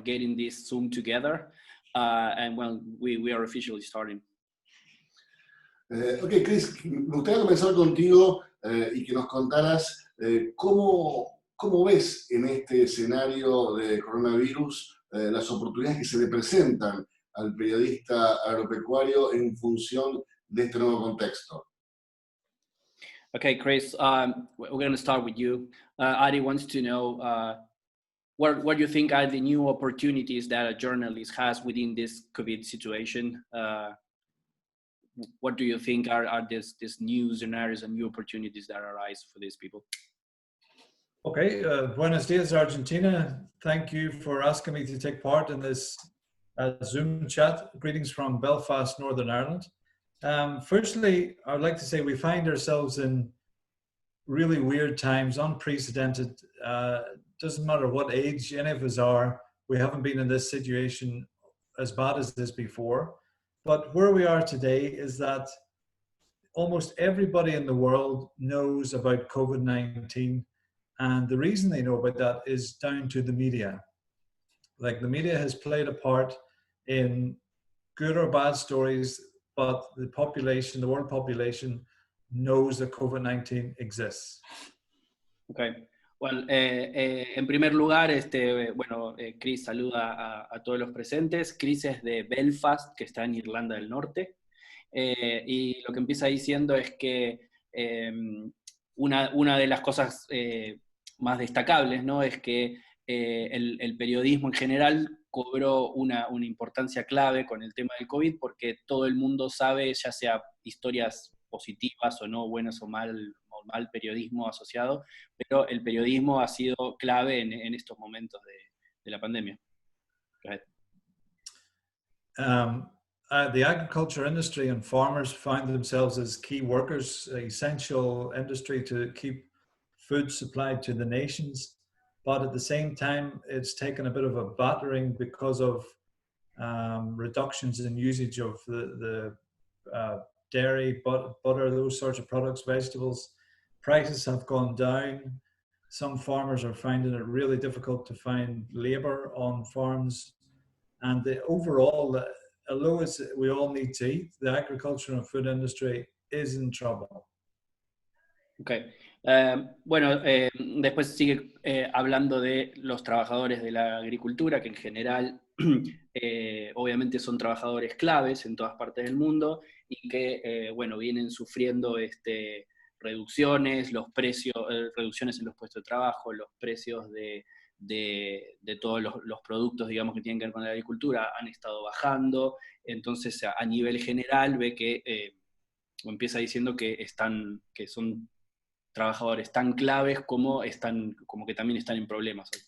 getting this Zoom together. And well, we are officially starting. Ok, Chris, me gustaría comenzar contigo y que nos contaras cómo ves en este escenario de coronavirus las oportunidades que se le presentan al periodista agropecuario en función de este nuevo contexto. Okay, Chris, we're going to start with you. Adi wants to know what you think are the new opportunities that a journalist has within this COVID situation. What do you think are these new scenarios and new opportunities that arise for these people? Okay, buenos dias, Argentina. Thank you for asking me to take part in this Zoom chat. Greetings from Belfast, Northern Ireland. Firstly, I would like to say we find ourselves in really weird times, unprecedented. Doesn't matter what age any of us are, we haven't been in this situation as bad as this before. But where we are today is that almost everybody in the world knows about COVID-19. And the reason they know about that is down to the media. Like, the media has played a part in good or bad stories, but the population, the world population, knows that COVID-19 exists. Okay. Well, en primer lugar, Chris saluda a todos los presentes. Chris es de Belfast, que está en Irlanda del Norte. Y lo que empieza diciendo es que una de las cosas más destacables, ¿no?, es que el periodismo en general cobró una importancia clave con el tema del COVID, porque todo el mundo sabe, ya sea historias positivas o no, buenas o mal periodismo asociado, pero el periodismo ha sido clave en estos momentos de la pandemia. Go ahead. The agriculture industry and farmers find themselves as key workers, essential industry to keep food supplied to the nations. But at the same time, it's taken a bit of a battering because of reductions in usage of the dairy, butter, those sorts of products, vegetables. Prices have gone down. Some farmers are finding it really difficult to find labor on farms. And the overall, although we all need to eat, the agriculture and food industry is in trouble. Okay. Después sigue hablando de los trabajadores de la agricultura, que en general obviamente son trabajadores claves en todas partes del mundo y que vienen sufriendo reducciones, reducciones en los puestos de trabajo, los precios de todos los productos, digamos, que tienen que ver con la agricultura han estado bajando. Entonces, a nivel general ve que empieza diciendo que son trabajadores tan claves como que también están en problemas hoy.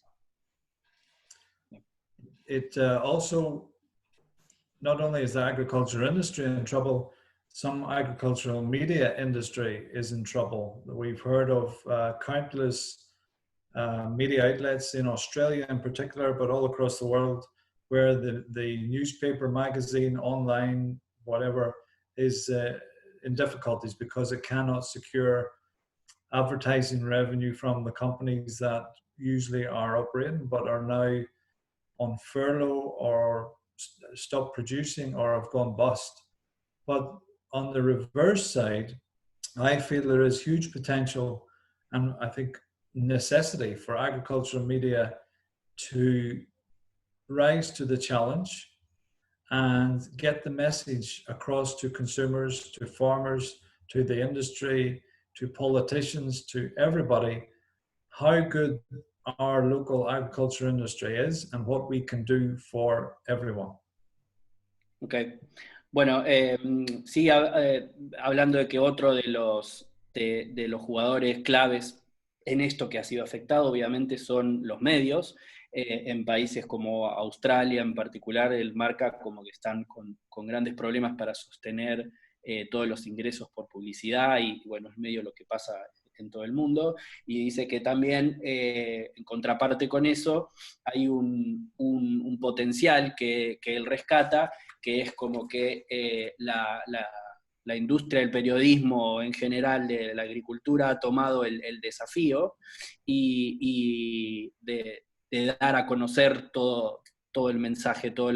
It also, not only is the agriculture industry in trouble, some agricultural media industry is in trouble. We've heard of countless media outlets in Australia in particular, but all across the world, where the newspaper, magazine, online, whatever, is in difficulties because it cannot secure advertising revenue from the companies that usually are operating, but are now on furlough or stopped producing or have gone bust. But on the reverse side, I feel there is huge potential and I think necessity for agricultural media to rise to the challenge and get the message across to consumers, to farmers, to the industry, to politicians, to everybody, how good our local agriculture industry is and what we can do for everyone. Okay. Bueno, sigue hablando de que otro de los jugadores claves en esto que ha sido afectado, obviamente, son los medios. En países como Australia en particular, él marca como que están con grandes problemas para sostener todos los ingresos por publicidad y bueno, es medio lo que pasa en todo el mundo, y dice que también en contraparte con eso hay un potencial que él rescata, que es como que la industria del periodismo en general, de la agricultura, ha tomado el desafío y de dar a conocer todo todo el mensaje, todas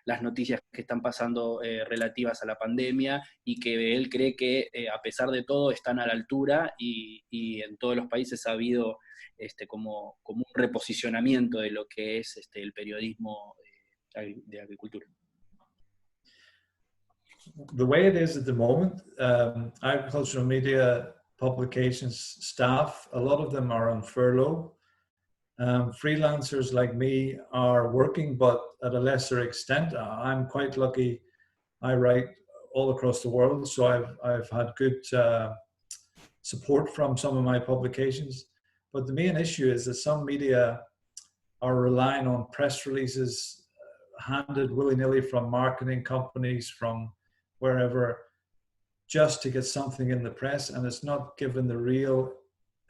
las noticias que están pasando relativas a la pandemia, y que él cree que a pesar de todo están a la altura, y en todos los países ha habido como un reposicionamiento de lo que es el periodismo de agricultura. The way it is at the moment, agricultural media publications staff, a lot of them are on furlough. Freelancers like me are working, but at a lesser extent. I'm quite lucky. I write all across the world, so I've had good support from some of my publications. But the main issue is that some media are relying on press releases handed willy-nilly from marketing companies, from wherever, just to get something in the press, and it's not given the real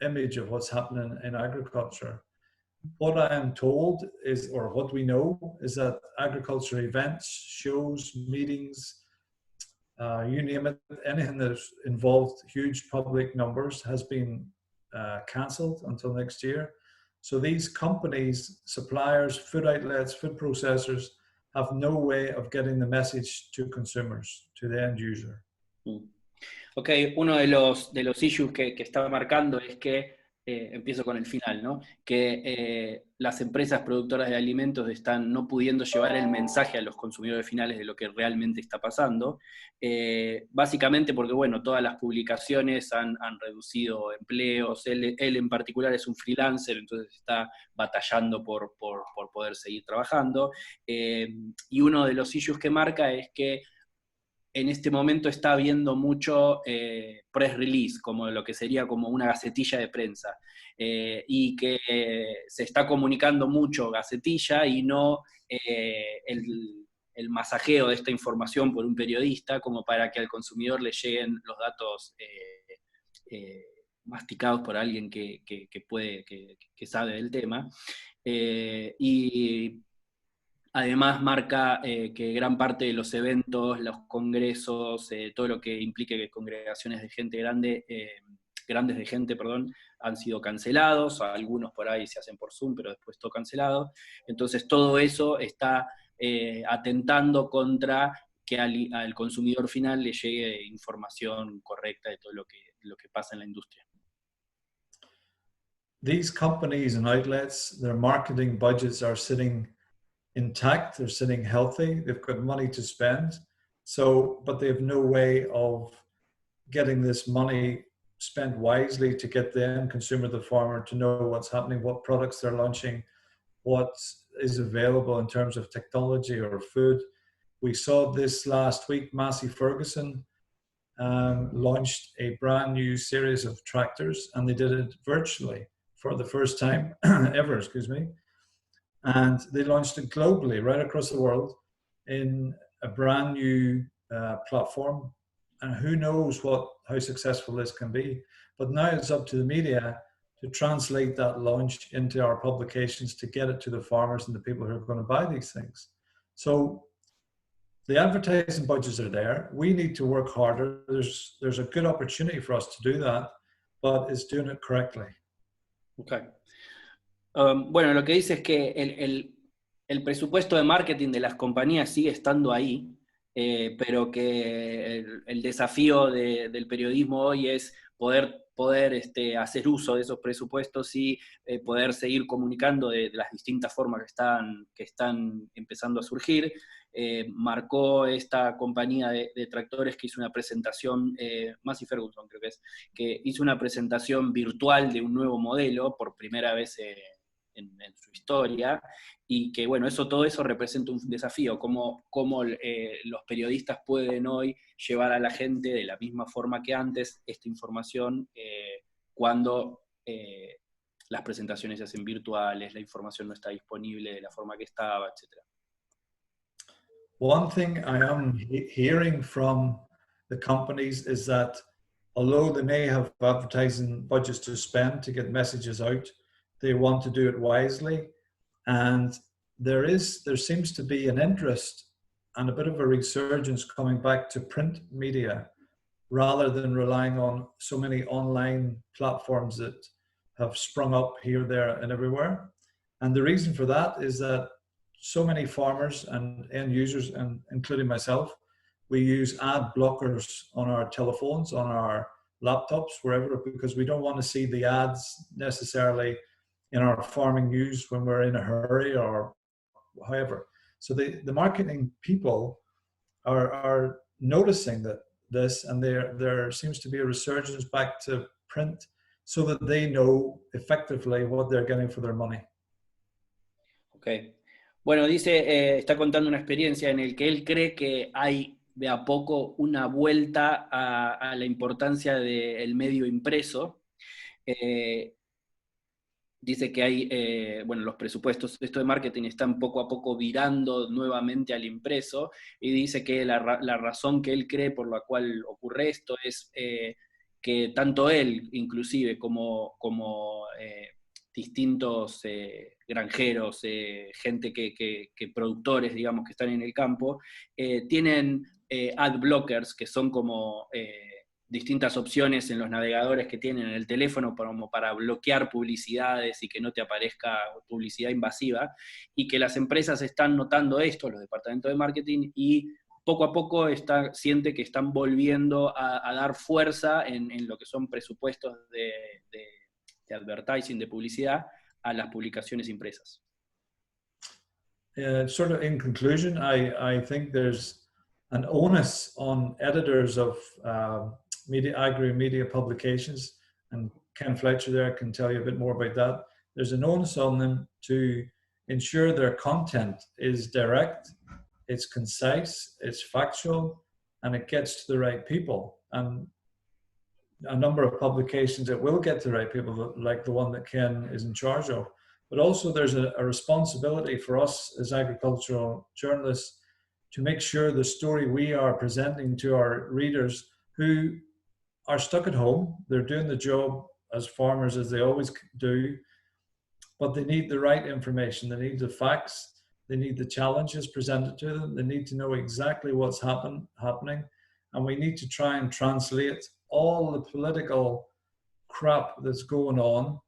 image of what's happening in agriculture. What I am told is, or what we know, is that agriculture events, shows, meetings, you name it, anything that's involved huge public numbers has been cancelled until next year. So these companies, suppliers, food outlets, food processors have no way of getting the message to consumers, to the end user. Ok, uno de los issues que está marcando es que, empiezo con el final, ¿no? Que las empresas productoras de alimentos están no pudiendo llevar el mensaje a los consumidores finales de lo que realmente está pasando, básicamente porque, bueno, todas las publicaciones han reducido empleos. Él en particular es un freelancer, entonces está batallando por poder seguir trabajando, y uno de los issues que marca es que en este momento está habiendo mucho press release, como lo que sería como una gacetilla de prensa, y que se está comunicando mucho gacetilla y no el masajeo de esta información por un periodista, como para que al consumidor le lleguen los datos masticados por alguien que sabe del tema. Y además marca que gran parte de los eventos, los congresos, todo lo que implique que congregaciones de gente grandes de gente, han sido cancelados. Algunos por ahí se hacen por Zoom, pero después todo cancelado. Entonces todo eso está atentando contra que al consumidor final le llegue información correcta de todo lo que pasa en la industria. These companies and outlets, their marketing budgets are sitting intact, they're sitting healthy, they've got money to spend, but they have no way of getting this money spent wisely to get the end consumer, the farmer, to know what's happening, what products they're launching, what is available in terms of technology or food. We saw this last week, Massey Ferguson launched a brand new series of tractors, and they did it virtually for the first time ever, and they launched it globally, right across the world, in a brand new platform. And who knows how successful this can be. But now it's up to the media to translate that launch into our publications, to get it to the farmers and the people who are going to buy these things. So the advertising budgets are there. We need to work harder. There's a good opportunity for us to do that, but it's doing it correctly. Okay. Bueno, lo que dice es que el presupuesto de marketing de las compañías sigue estando ahí, pero que el desafío del periodismo hoy es poder hacer uso de esos presupuestos y poder seguir comunicando de las distintas formas que están empezando a surgir. Marcó esta compañía de tractores que hizo una presentación, Massey Ferguson creo que hizo una presentación virtual de un nuevo modelo por primera vez en su historia, y que bueno, todo eso representa un desafío, cómo los periodistas pueden hoy llevar a la gente de la misma forma que antes esta información, cuando las presentaciones se hacen virtuales, la información no está disponible de la forma que estaba, etc. One thing I am hearing from the companies is that although they may have advertising budgets to spend to get messages out, they want to do it wisely, and there seems to be an interest and a bit of a resurgence coming back to print media rather than relying on so many online platforms that have sprung up here, there, and everywhere. And the reason for that is that so many farmers and end users, and including myself, we use ad blockers on our telephones, on our laptops, wherever, because we don't want to see the ads necessarily in our farming news when we're in a hurry or however. So the marketing people are noticing this, and there seems to be a resurgence back to print so that they know effectively what they're getting for their money. Okay. Bueno, dice, está contando una experiencia en el que él cree que hay de a poco una vuelta a la importancia del medio impreso. Dice que hay, bueno, los presupuestos esto de marketing están poco a poco virando nuevamente al impreso, y dice que la razón que él cree por la cual ocurre esto es que tanto él, inclusive, como distintos granjeros, gente que productores, digamos, que están en el campo, tienen ad blockers, que son como distintas opciones en los navegadores que tienen en el teléfono como para bloquear publicidades y que no te aparezca publicidad invasiva, y que las empresas están notando esto, los departamentos de marketing, y poco a poco siente que están volviendo a dar fuerza en lo que son presupuestos de advertising, de publicidad, a las publicaciones impresas. Sort of in conclusion, I think there's an onus on editors of agri-media publications, and Ken Fletcher there can tell you a bit more about that. There's an onus on them to ensure their content is direct, it's concise, it's factual, and it gets to the right people. And a number of publications that will get to the right people, like the one that Ken is in charge of. But also there's a responsibility for us as agricultural journalists to make sure the story we are presenting to our readers who are stuck at home, they're doing the job as farmers as they always do, but they need the right information, they need the facts, they need the challenges presented to them, they need to know exactly what's happening, and we need to try and translate all the political crap that's going on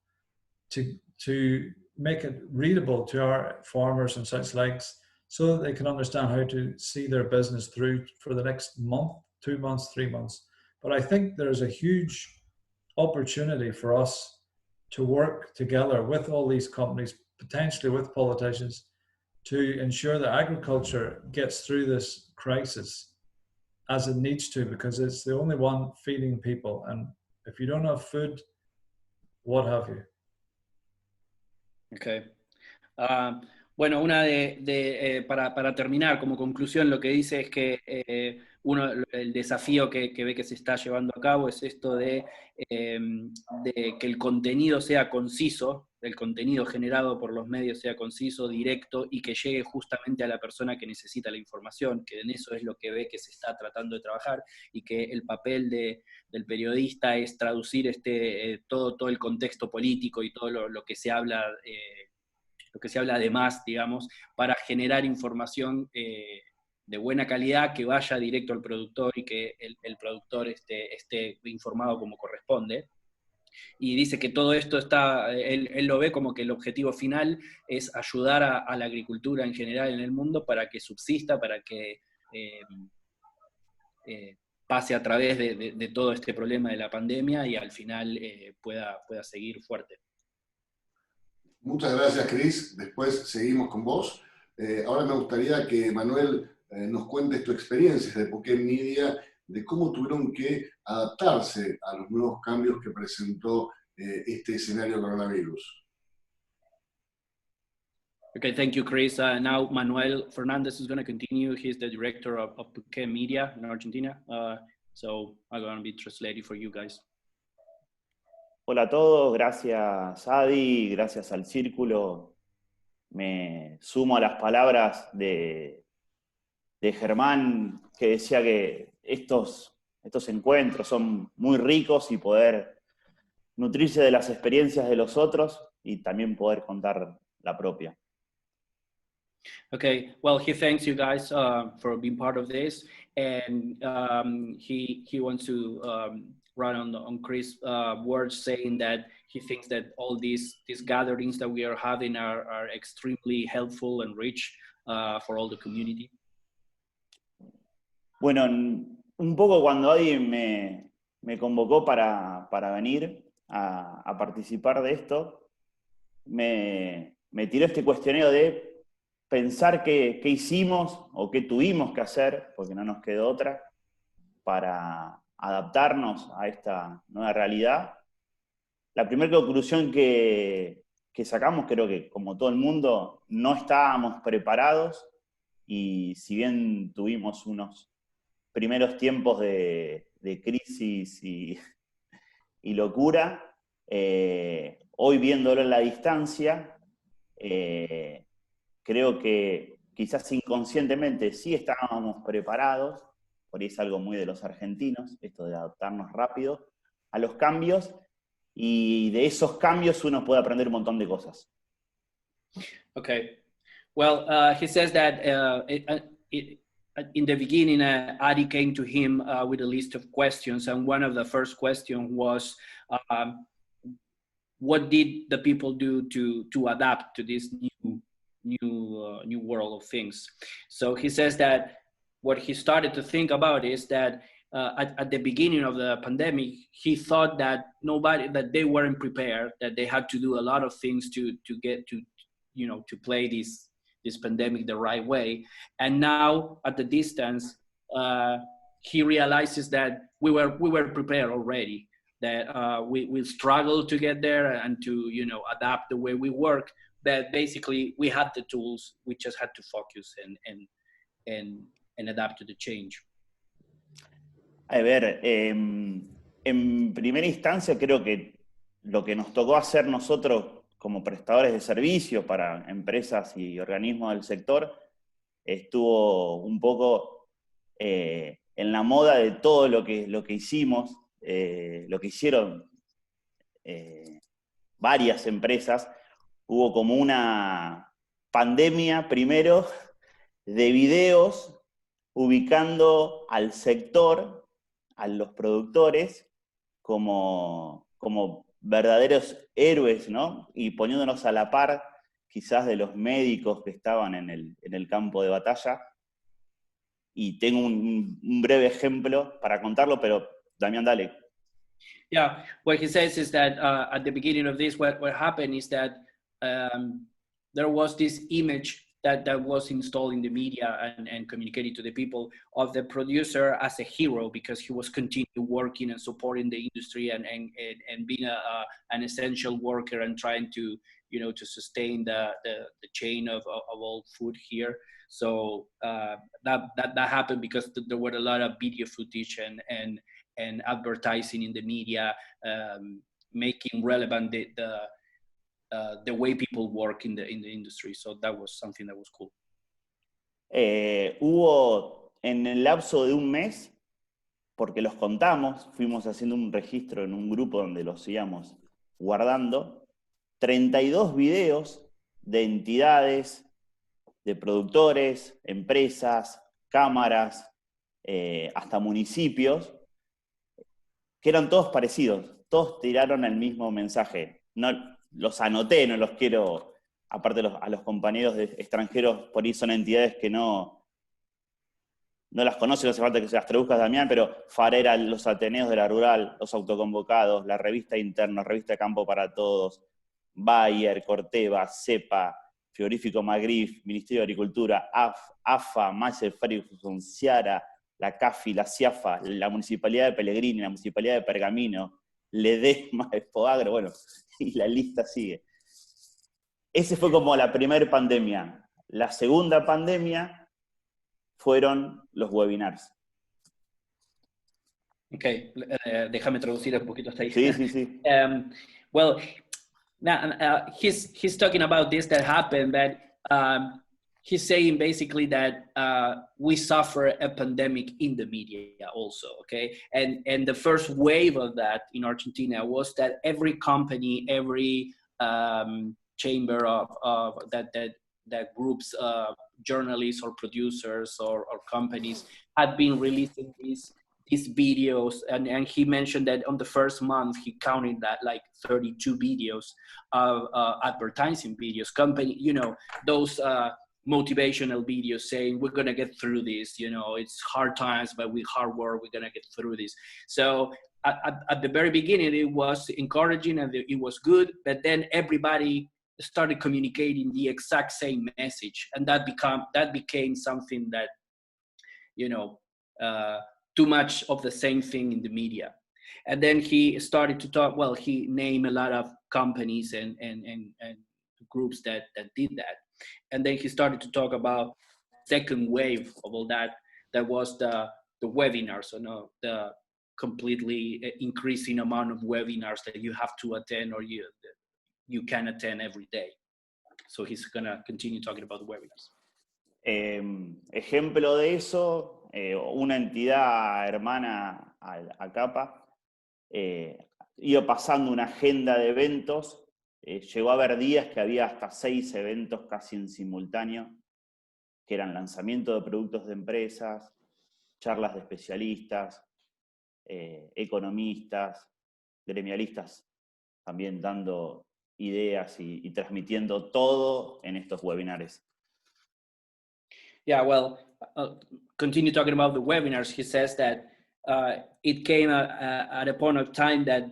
to make it readable to our farmers and such likes, so that they can understand how to see their business through for the next month, 2 months, 3 months. But I think there's a huge opportunity for us to work together with all these companies, potentially with politicians, to ensure that agriculture gets through this crisis as it needs to, because it's the only one feeding people. And if you don't have food, what have you? Okay. Bueno, para terminar, como conclusión, lo que dice es que el desafío que ve que se está llevando a cabo es esto de que el contenido sea conciso, el contenido generado por los medios sea conciso, directo, y que llegue justamente a la persona que necesita la información, que en eso es lo que ve que se está tratando de trabajar, y que el papel del periodista es traducir todo el contexto político y todo lo que se habla además, digamos, para generar información de buena calidad, que vaya directo al productor y que el productor esté informado como corresponde. Y dice que todo esto él lo ve como que el objetivo final es ayudar a la agricultura en general en el mundo para que subsista, para que pase a través de todo este problema de la pandemia y al final pueda seguir fuerte. Muchas gracias, Chris. Después seguimos con vos. Ahora me gustaría que Manuel nos cuentes tu experiencia de Peuquén Media, de cómo tuvieron que adaptarse a los nuevos cambios que presentó este escenario coronavirus. Okay, thank you, Chris. Now Manuel Fernandez is going to continue. He's the director of Peuquén Media in Argentina. So I'm going to be translating for you guys. Hola a todos, gracias Adi, gracias al Círculo. Me sumo a las palabras de Germán, que decía que estos encuentros son muy ricos y poder nutrirse de las experiencias de los otros y también poder contar la propia. Okay, well, he thanks you guys for being part of this, and he wants to run on Chris' words, saying that he thinks that all these gatherings that we are having are extremely helpful and rich for all the community. Bueno, un poco cuando Adi me convocó para venir a participar de esto, me tiró este cuestionario de pensar qué hicimos o qué tuvimos que hacer, porque no nos quedó otra, para adaptarnos a esta nueva realidad. La primera conclusión que sacamos, creo que como todo el mundo, no estábamos preparados, y si bien tuvimos unos primeros tiempos de crisis y locura, hoy viéndolo en la distancia, creo que quizás inconscientemente sí estábamos preparados, por ahí es algo muy de los argentinos, esto de adaptarnos rápido a los cambios, y de esos cambios uno puede aprender un montón de cosas. Okay. Well, he says that in the beginning, Adi came to him with a list of questions, and one of the first questions was, what did the people do to adapt to this new world of things? So he says that what he started to think about is that at the beginning of the pandemic, he thought that they weren't prepared, that they had to do a lot of things to get to, to play this pandemic the right way. And now at the distance, he realizes that we were prepared already, that we struggled to get there and to, adapt the way we work, that basically we had the tools, we just had to focus and adapt to the change. A ver, en primera instancia creo que lo que nos tocó hacer nosotros como prestadores de servicios para empresas y organismos del sector estuvo un poco en la moda de todo lo que hicimos, lo que hicieron varias empresas. Hubo como una pandemia primero de videos ubicando al sector, a los productores, como verdaderos héroes, ¿no? Y poniéndonos a la par quizás de los médicos que estaban en el campo de batalla. Y tengo un breve ejemplo para contarlo, pero Damián, dale. Yeah, what he says is that at the beginning of this, what happened is that there was this image that was installed in the media and communicated to the people of the producer as a hero, because he was continuing working and supporting the industry and being an essential worker and trying to, to sustain the chain of all food here. So that happened because there were a lot of video footage and advertising in the media, making relevant the way people work in the industry. So that was something that was cool. Hubo en el lapso de un mes, porque los contamos, fuimos haciendo un registro en un grupo donde los íbamos guardando, 32 videos de entidades, de productores, empresas, cámaras, hasta municipios, que eran todos parecidos, todos tiraron el mismo mensaje. No, los anoté, no los quiero, aparte a los compañeros extranjeros, por ahí son entidades que no las conocen, no hace falta que se las traduzcas, Damián, pero Farera, los Ateneos de la Rural, los Autoconvocados, la Revista Internos, Revista Campo para Todos, Bayer, Corteva, CEPA, Frigorífico Magrif, Ministerio de Agricultura, AFA, Mayer Ferguson, Ciara, la CAFI, la CIAFA, la Municipalidad de Pellegrini, la Municipalidad de Pergamino, Ledesma, Expoagro, bueno, y la lista sigue. Ese fue como la primera pandemia. La segunda pandemia fueron los webinars. Okay, déjame traducir un poquito hasta ahí. Sí. Well, now he's talking about this that happened, that he's saying basically that we suffer a pandemic in the media also, okay? And the first wave of that in Argentina was that every company, every chamber of that groups journalists or producers or companies had been releasing these these videos, and he mentioned that on the first month he counted that like 32 videos of advertising videos, company, you know, those motivational videos saying we're gonna get through this, you know, it's hard times, but with hard work we're gonna get through this. So at the very beginning it was encouraging and it was good, but then everybody started communicating the exact same message, and that became something that, you know, too much of the same thing in the media. And then he started to talk, well, he named a lot of companies and groups that did that. And then he started to talk about second wave of all that was the webinars, so no, the completely increasing amount of webinars that you have to attend or you can attend every day. So he's gonna continue talking about the webinars. Ejemplo de eso, una entidad hermana a CAPA iba pasando una agenda de eventos, llegó a haber días que había hasta 6 eventos casi en simultáneo, que eran lanzamiento de productos de empresas, charlas de especialistas, economistas, gremialistas, también dando ideas y transmitiendo todo en estos webinares. Yeah, well, continue talking about the webinars. He says that it came at a point of time that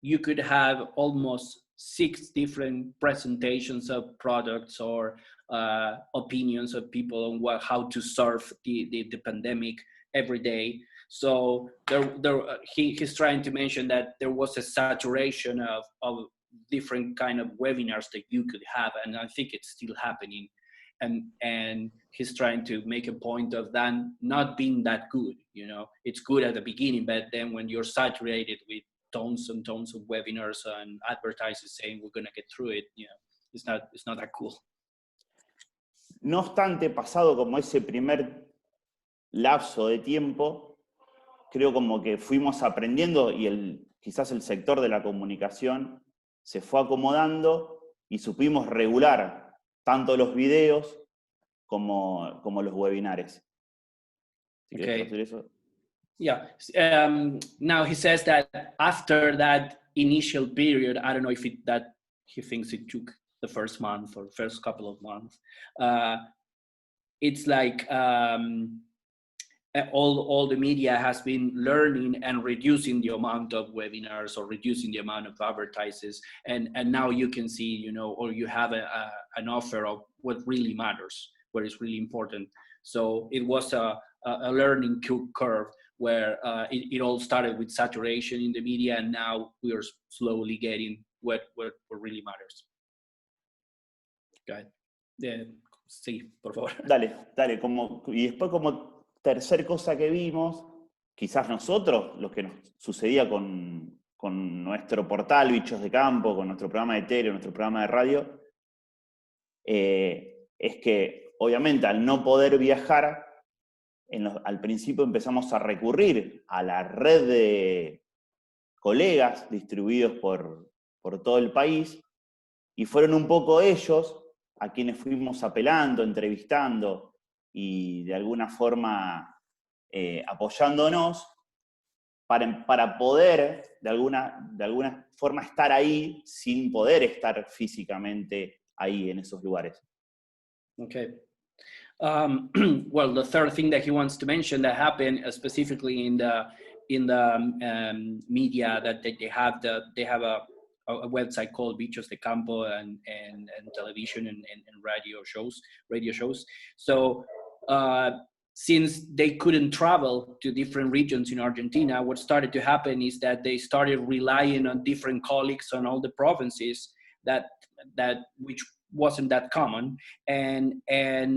you could have almost 6 different presentations of products or opinions of people on how to solve the pandemic every day. So he's trying to mention that there was a saturation of different kind of webinars that you could have, and I think it's still happening. And he's trying to make a point of that not being that good, you know. It's good at the beginning, but then when you're saturated with tons and tons of webinars and advertisers saying we're going to get through it, you know, it's not that cool. No obstante, pasado como ese primer lapso de tiempo, creo como que fuimos aprendiendo y quizás el sector de la comunicación se fue acomodando y supimos regular tanto los videos como los webinares. Okay. Yeah. Now he says that after that initial period, I don't know if he thinks it took the first month or first couple of months. It's like all the media has been learning and reducing the amount of webinars or reducing the amount of advertisers, and now you can see, you know, or you have an offer of what really matters, what is really important. So it was a learning curve where it all started with saturation in the media, and now we are slowly getting what really matters. Okay. Sí, por favor. Dale. Y después como tercer cosa que vimos, quizás nosotros, lo que nos sucedía con nuestro portal Bichos de Campo, con nuestro programa de tele, nuestro programa de radio, es que obviamente al no poder viajar, al principio empezamos a recurrir a la red de colegas distribuidos por todo el país, y fueron un poco ellos a quienes fuimos apelando, entrevistando y de alguna forma apoyándonos para poder de alguna forma estar ahí sin poder estar físicamente ahí en esos lugares. Okay. Well, the third thing that he wants to mention that happened specifically in the media, that they have a website called Bichos de Campo and television and radio shows. So since they couldn't travel to different regions in Argentina, what started to happen is that they started relying on different colleagues on all the provinces that which wasn't that common, and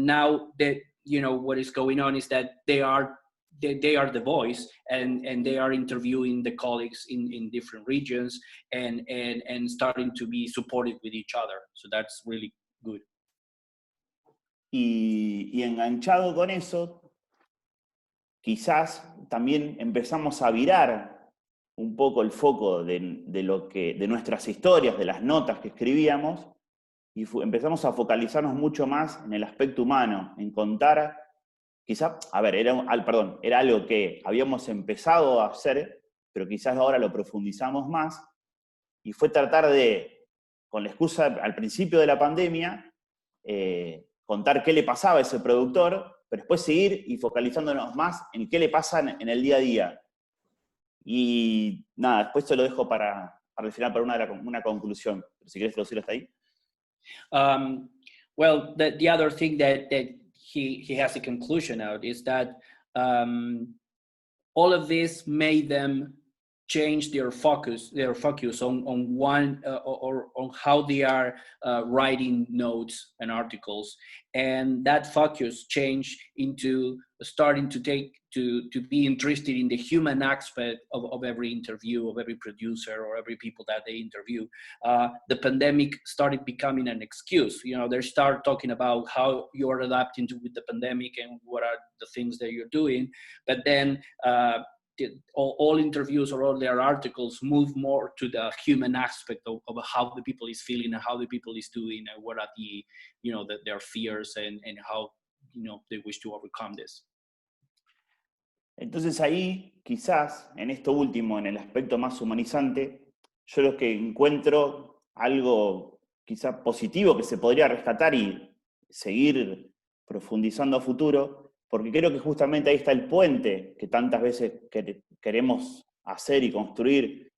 now that, you know, what is going on is that they are the voice, and they are interviewing the colleagues in different regions and starting to be supportive with each other. So that's really good. Y enganchado con eso, quizás también empezamos a virar un poco el foco de nuestras historias, de las notas que escribíamos, y empezamos a focalizarnos mucho más en el aspecto humano, en contar quizás, a ver, era algo que habíamos empezado a hacer, pero quizás ahora lo profundizamos más, y fue tratar de, con la excusa al principio de la pandemia, contar qué le pasaba a ese productor, pero después seguir y focalizándonos más en qué le pasa en el día a día. Y nada, después te lo dejo para el final, para una conclusión. Pero si quieres traducirlo hasta ahí. Well, the other thing that he has a conclusion out is that all of this made them change their focus on one or on how they are writing notes and articles, and that focus changed into starting to be interested in the human aspect of every interview, of every producer or every people that they interview. The pandemic started becoming an excuse. They start talking about how you're adapting with the pandemic and what are the things that you're doing, but then all interviews or all their articles move more to the human aspect of how the people is feeling and how the people is doing and what are their fears and how they wish to overcome this. Entonces ahí, quizás, en esto último, en el aspecto más humanizante, yo lo que encuentro algo quizás positivo que se podría rescatar y seguir profundizando a futuro, porque creo que justamente ahí está el puente que tantas veces queremos hacer y construir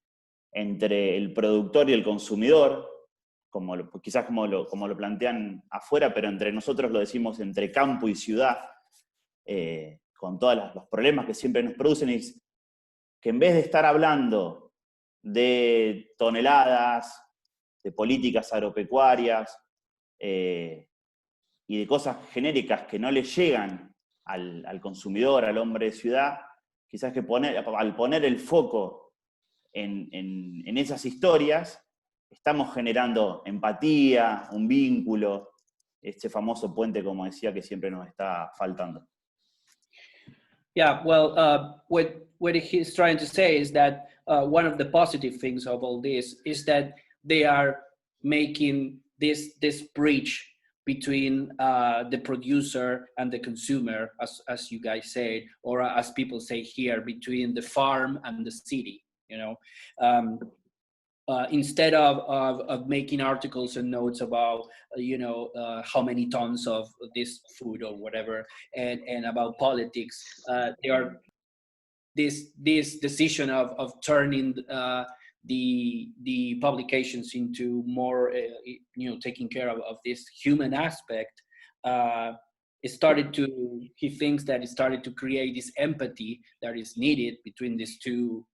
entre el productor y el consumidor, quizás como lo plantean afuera, pero entre nosotros lo decimos entre campo y ciudad, con todos los problemas que siempre nos producen, es que en vez de estar hablando de toneladas, de políticas agropecuarias y de cosas genéricas que no le llegan al consumidor, al hombre de ciudad, quizás que al poner el foco en esas historias, estamos generando empatía, un vínculo, este famoso puente, como decía, que siempre nos está faltando. Yeah, well, what he's trying to say is that one of the positive things of all this is that they are making this bridge between the producer and the consumer, as you guys say, or as people say here, between the farm and the city. Instead of making articles and notes about how many tons of this food or whatever and about politics, they are this decision of turning the publications into more taking care of this human aspect. He thinks that it started to create this empathy that is needed between these two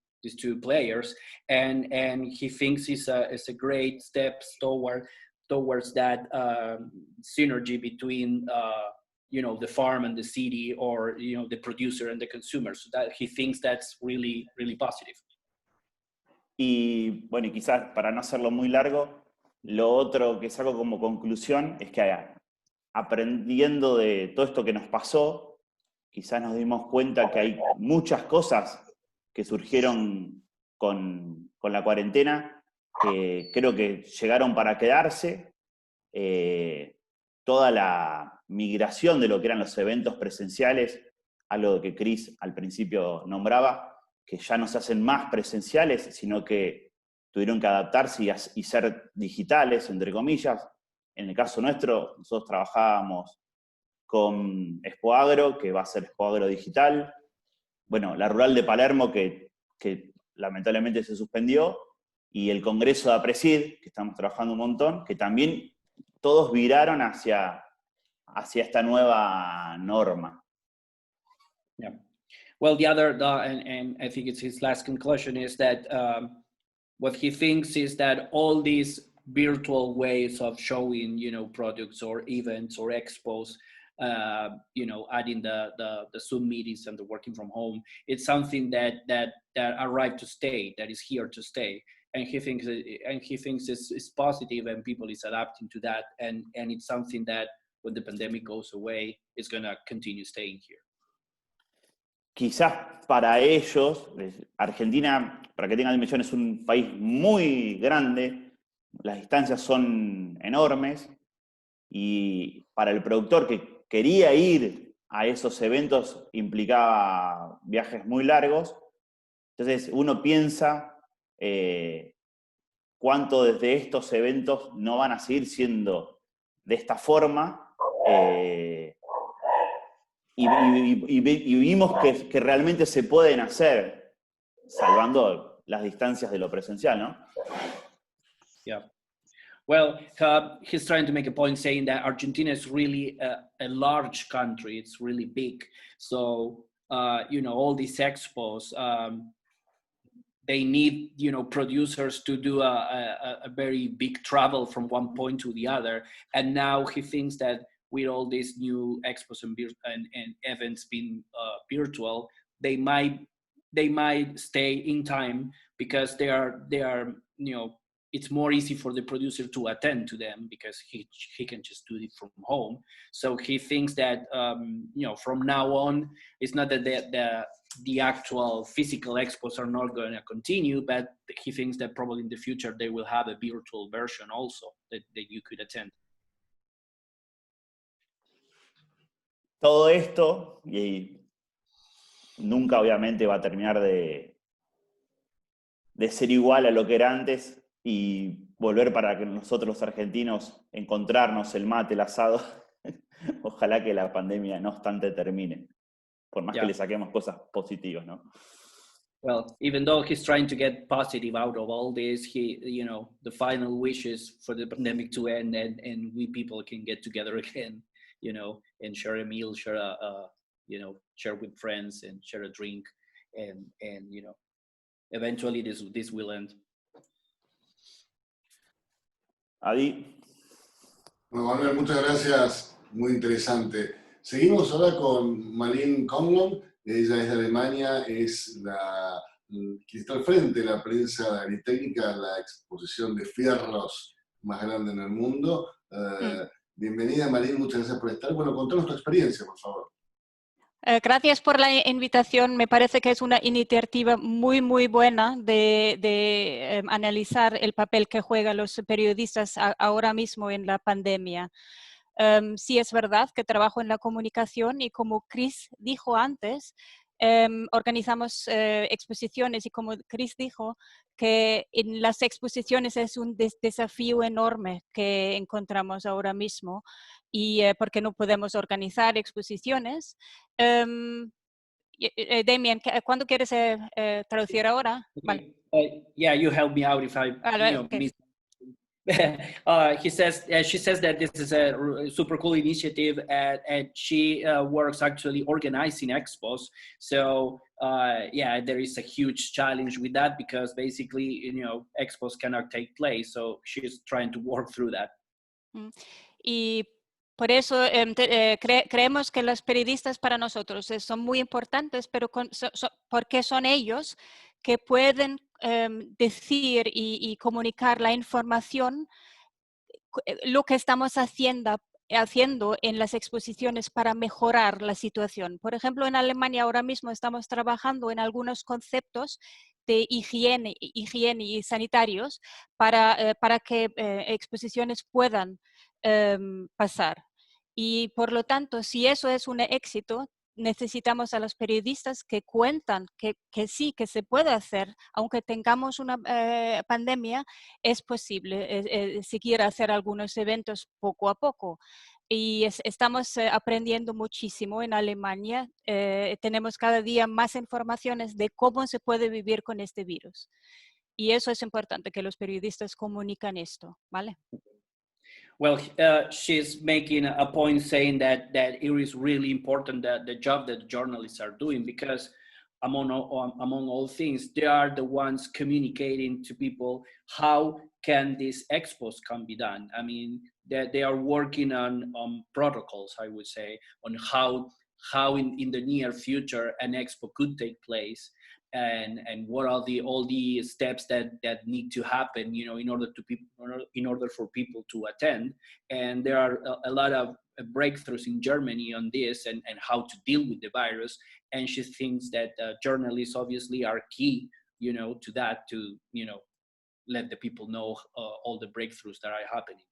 players, and he thinks it's a great step towards that synergy between the farm and the city, or the producer and the consumer. So that he thinks that's really, really positive. Y bueno, y quizás para no hacerlo muy largo, lo otro que saco como conclusión es que aprendiendo de todo esto que nos pasó, quizás nos dimos cuenta que hay muchas cosas que surgieron con la cuarentena, que creo que llegaron para quedarse. Toda la migración de lo que eran los eventos presenciales, algo que Chris al principio nombraba, que ya no se hacen más presenciales, sino que tuvieron que adaptarse y ser digitales, entre comillas. En el caso nuestro, nosotros trabajábamos con Expoagro, que va a ser Expoagro digital. Bueno, la Rural de Palermo, que lamentablemente se suspendió, y el Congreso de APRESID, que estamos trabajando un montón, que también todos viraron hacia esta nueva norma. Yeah. Well, and I think it's his last conclusion is that what he thinks is that all these virtual ways of showing, products or events or expos, adding the Zoom meetings and the working from home, it's something that arrived to stay, that is here to stay. And he thinks it's positive, and people is adapting to that, and it's something that when the pandemic goes away, it's going to continue staying here. Quizás para ellos, Argentina, para que tengan dimensiones, es un país muy grande, las distancias son enormes, y para el productor que quería ir a esos eventos implicaba viajes muy largos. Entonces uno piensa cuánto desde estos eventos no van a seguir siendo de esta forma, y vimos que realmente se pueden hacer, salvando las distancias de lo presencial, ¿no? Yeah. Well, he's trying to make a point saying that Argentina is really a large country. It's really big. So, all these expos, they need, producers to do a very big travel from one point to the other. And now he thinks that with all these new expos and events being virtual, they might stay in time because they are it's more easy for the producer to attend to them because he can just do it from home. So he thinks that from now on, it's not that the actual physical expos are not going to continue, but he thinks that probably in the future they will have a virtual version also that you could attend. Todo esto, y nunca obviamente va a terminar de ser igual a lo que era antes, y volver para que nosotros los argentinos encontrarnos el mate, el asado. Ojalá que la pandemia no obstante termine, por más que le saquemos cosas positivas, ¿no? Well, even though he's trying to get positive out of all this, the final wish is for the pandemic to end and we people can get together again, and share a meal, share share with friends and share a drink, and eventually this will end. Adi. Bueno, Manuel, muchas gracias, muy interesante. Seguimos ahora con Malin Conlon, ella es de Alemania, es quien está al frente de la prensa agritécnica, la exposición de fierros más grande en el mundo. Bienvenida, Malin, muchas gracias por estar. Bueno, contanos tu experiencia, por favor. Gracias por la invitación. Me parece que es una iniciativa muy, muy buena de analizar el papel que juegan los periodistas ahora mismo en la pandemia. Sí es verdad que trabajo en la comunicación y como Chris dijo antes, organizamos exposiciones y como Chris dijo, que en las exposiciones es un desafío enorme que encontramos ahora mismo y porque no podemos organizar exposiciones. Damien, ¿cuándo quieres traducir ahora? Okay. Vale. Yeah, you help me out if I Okay. miss. She says that this is a super cool initiative, and she works actually organizing expos. So there is a huge challenge with that because basically, expos cannot take place. So she's trying to work through that. Y por eso creemos que los periodistas para nosotros son muy importantes, pero porque son ellos que pueden decir y comunicar la información, lo que estamos haciendo en las exposiciones para mejorar la situación. Por ejemplo, en Alemania ahora mismo estamos trabajando en algunos conceptos de higiene y sanitarios para que exposiciones puedan pasar. Y por lo tanto, si eso es un éxito, necesitamos a los periodistas que cuentan que sí, que se puede hacer, aunque tengamos una pandemia, es posible seguir hacer algunos eventos poco a poco. Y estamos aprendiendo muchísimo en Alemania. Tenemos cada día más informaciones de cómo se puede vivir con este virus. Y eso es importante, que los periodistas comunican esto, ¿vale? Well, she's making a point saying that it is really important that the job that journalists are doing, because among all things, they are the ones communicating to people how can these expos can be done. I mean, that they are working on protocols, I would say, on how in the near future an expo could take place. And what are all the steps that need to happen, in order for people to attend. And there are a lot of breakthroughs in Germany on this and how to deal with the virus. And she thinks that journalists obviously are key, to that, to let the people know all the breakthroughs that are happening.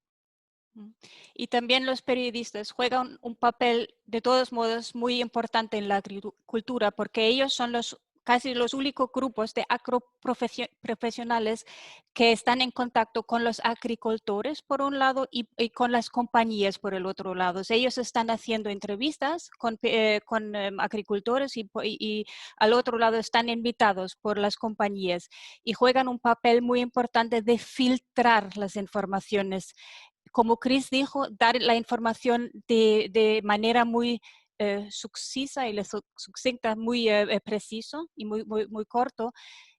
Y también los periodistas juegan un papel, de todos modos, muy importante en la agricultura, porque ellos son casi los únicos grupos de agroprofesionales que están en contacto con los agricultores, por un lado, y con las compañías, por el otro lado. Ellos están haciendo entrevistas con agricultores y al otro lado están invitados por las compañías y juegan un papel muy importante de filtrar las informaciones. Como Chris dijo, dar la información de manera muy succisa y sucinta, muy preciso y muy corto,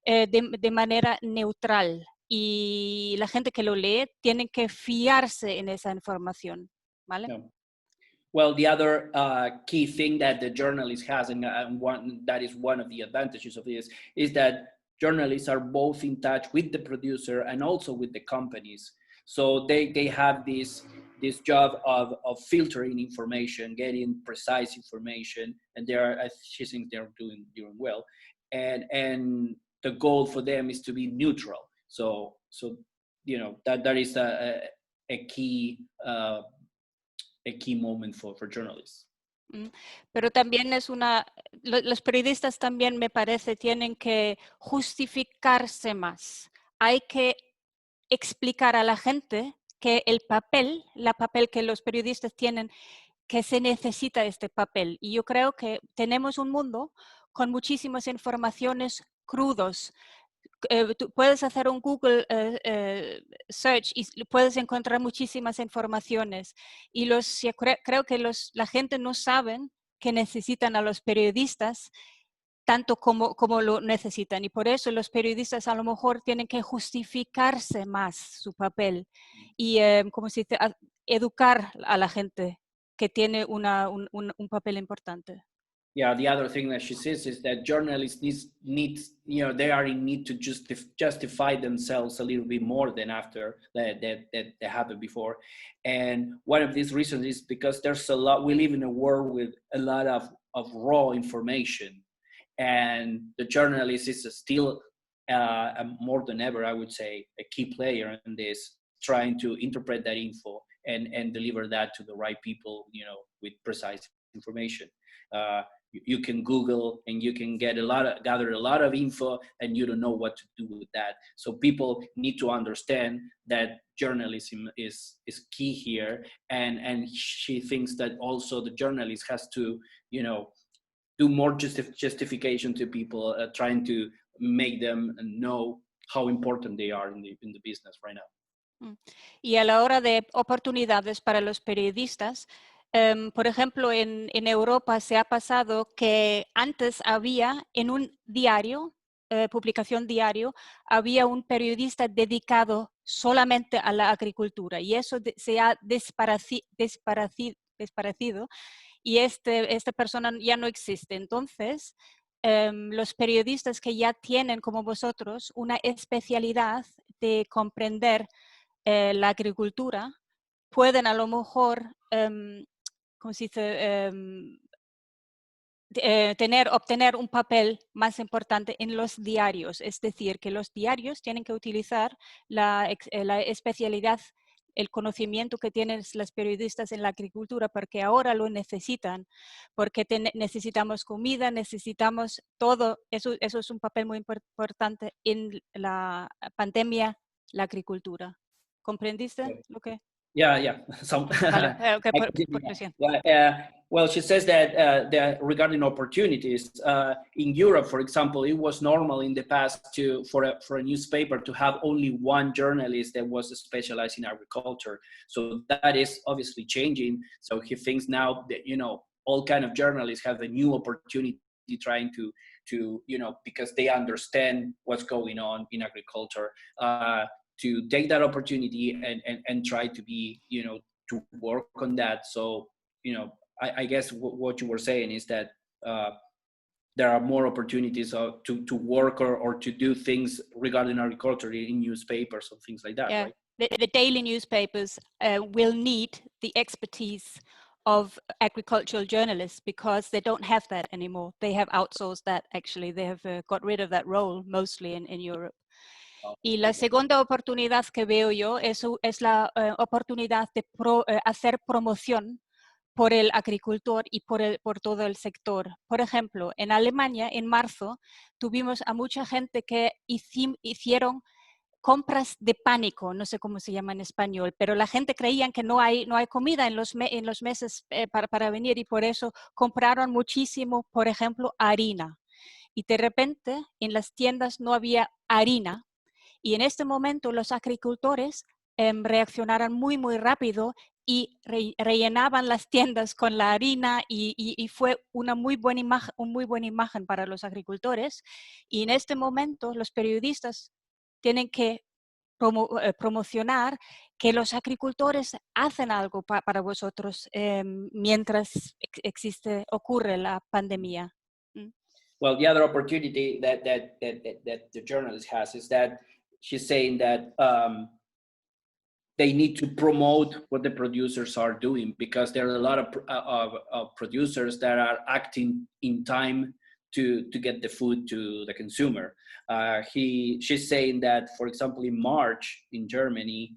de manera neutral. Y la gente que lo lee tiene que fiarse en esa información, ¿vale? Yeah. Well, the other key thing that the journalist has, and that is one of the advantages of this, is that journalists are both in touch with the producer and also with the companies. So they have this job of filtering information, getting precise information, and she thinks they're doing well. And the goal for them is to be neutral. So that is a key moment for journalists. Pero también los periodistas también, me parece, tienen que justificarse más. Hay que explicar a la gente que la papel que los periodistas tienen, que se necesita este papel. Y yo creo que tenemos un mundo con muchísimas informaciones crudos. Tú puedes hacer un Google search y puedes encontrar muchísimas informaciones. Y creo que la gente no sabe que necesitan a los periodistas tanto como lo necesitan. Y por eso los periodistas a lo mejor tienen que justificarse más su papel y, como se dice, educar a la gente que tiene un papel importante. Yeah, the other thing that she says is that journalists needs they are in need to justify themselves a little bit more than after that happened before. And one of these reasons is because we live in a world with a lot of raw information. And the journalist is still more than ever, I would say, a key player in this, trying to interpret that info and deliver that to the right people, with precise information. You can Google and you can gather a lot of info, and you don't know what to do with that. So people need to understand that journalism is key here, and she thinks that also the journalist has to do more justification to people, trying to make them know how important they are in the business right now. Y a la hora de oportunidades para los periodistas, por ejemplo, en Europa se ha pasado que antes había en un diario, publicación diario, había un periodista dedicado solamente a la agricultura, y eso se ha desaparecido y esta persona ya no existe. Entonces, los periodistas que ya tienen, como vosotros, una especialidad de comprender la agricultura, pueden a lo mejor, ¿cómo se dice? Obtener un papel más importante en los diarios. Es decir, que los diarios tienen que utilizar la especialidad, el conocimiento que tienen los periodistas en la agricultura, porque ahora lo necesitan, porque necesitamos comida, necesitamos todo. Eso es un papel muy importante en la pandemia, la agricultura. ¿Comprendiste lo que? Yeah. So, Vale, okay, well, she says that regarding opportunities in Europe, for example, it was normal in the past for a newspaper to have only one journalist that was specialized in agriculture. So that is obviously changing. So he thinks now that all kind of journalists have a new opportunity, trying to because they understand what's going on in agriculture. To take that opportunity and try to be, to work on that. So, I guess what you were saying is that there are more opportunities to work or to do things regarding agriculture in newspapers or things like that, yeah. Right? The daily newspapers will need the expertise of agricultural journalists because they don't have that anymore. They have outsourced that, actually. They have got rid of that role mostly in Europe. Y la segunda oportunidad que veo yo es la oportunidad de hacer promoción por el agricultor y por todo el sector. Por ejemplo, en Alemania, en marzo, tuvimos a mucha gente que hicieron compras de pánico, no sé cómo se llama en español, pero la gente creía que no hay comida en los meses para venir y por eso compraron muchísimo, por ejemplo, harina. Y de repente en las tiendas no había harina y en este momento los agricultores reaccionaron muy, muy rápido y rellenaban las tiendas con la harina y fue una muy buena imagen para los agricultores. Y en este momento los periodistas tienen que promocionar que los agricultores hacen algo para vosotros mientras ocurre la pandemia. Well, the other opportunity that the journalist has is that she's saying that they need to promote what the producers are doing, because there are a lot of producers that are acting in time to get the food to the consumer. She's saying that, for example, in March in Germany,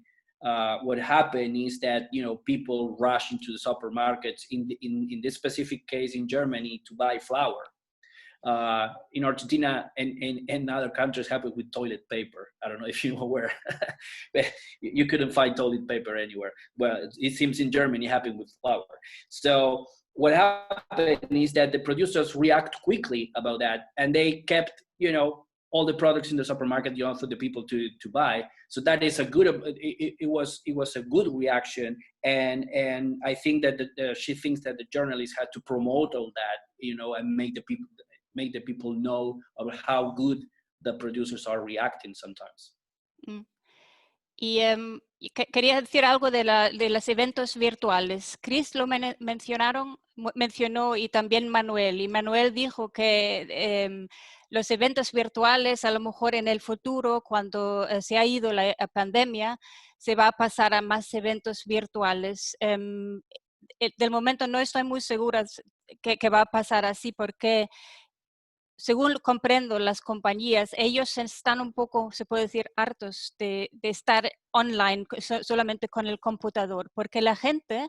what happened is that people rush into the supermarkets in this specific case in Germany to buy flour. In Argentina and other countries happen with toilet paper. I don't know if you're aware. You couldn't find toilet paper anywhere. Well, it seems in Germany happened with flour. So what happened is that the producers react quickly about that, and they kept, all the products in the supermarket, for the people to buy. So that is a good. It was a good reaction, and I think that she thinks that the journalists had to promote all that, and make the people know about how good the producers are reacting sometimes. Y quería decir algo de los eventos virtuales. Chris lo mencionó y también Manuel. Y Manuel dijo que los eventos virtuales a lo mejor en el futuro, cuando se ha ido la pandemia, se va a pasar a más eventos virtuales. Del momento no estoy muy segura que va a pasar así, porque según comprendo, las compañías, ellos están un poco, se puede decir, hartos de estar online solamente con el computador, porque la gente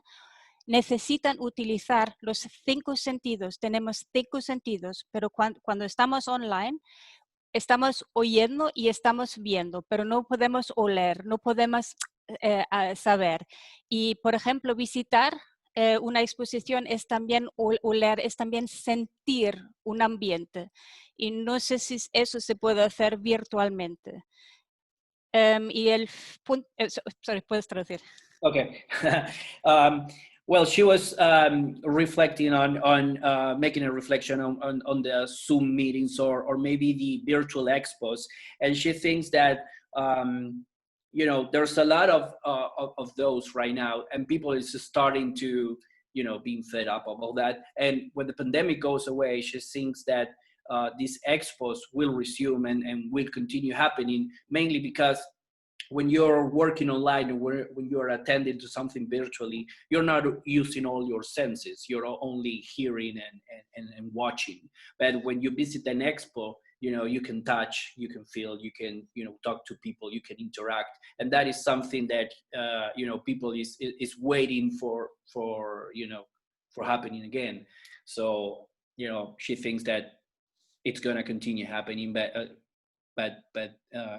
necesita utilizar los 5 sentidos. Tenemos 5 sentidos, pero cuando estamos online, estamos oyendo y estamos viendo, pero no podemos oler, no podemos saber. Y, por ejemplo, visitar una exposición es también oler, es también sentir un ambiente. Y no sé si eso se puede hacer virtualmente. Y el punto, sorry, puedes traducir. Okay. Well, she was reflecting on making a reflection on the Zoom meetings or maybe the virtual expos, and she thinks that there's a lot of those right now, and people is starting to being fed up of all that. And when the pandemic goes away, she thinks that these expos will resume and will continue happening, mainly because when you're working online and when you're attending to something virtually, you're not using all your senses. You're only hearing and watching. But when you visit an expo, you can touch, you can feel, you can, talk to people, you can interact. And that is something that, people is waiting for happening again. So, she thinks that it's going to continue happening, but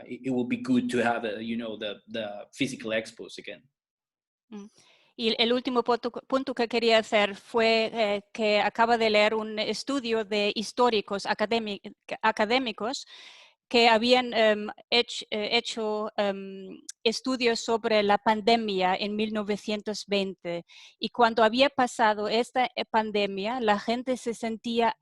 it will be good to have the physical expos again. Y el último punto que quería hacer fue que acaba de leer un estudio de históricos académicos que habían hecho estudios sobre la pandemia en 1920. Y cuando había pasado esta pandemia, la gente se sentía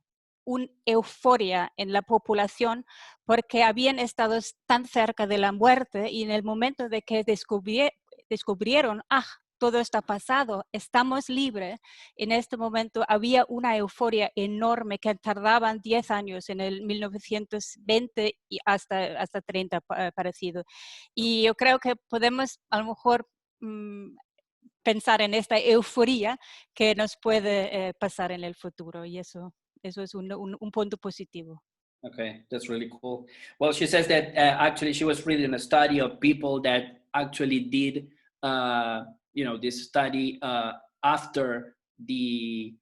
una euforia en la población porque habían estado tan cerca de la muerte, y en el momento de que descubrieron, todo está pasado, estamos libres, en este momento había una euforia enorme que tardaban 10 años en el 1920 y hasta 30 parecido. Y yo creo que podemos a lo mejor pensar en esta euforia que nos puede pasar en el futuro, y eso es un punto positivo. Okay, that's really cool. Well, she says that actually she was reading a study of people that actually did, this study after the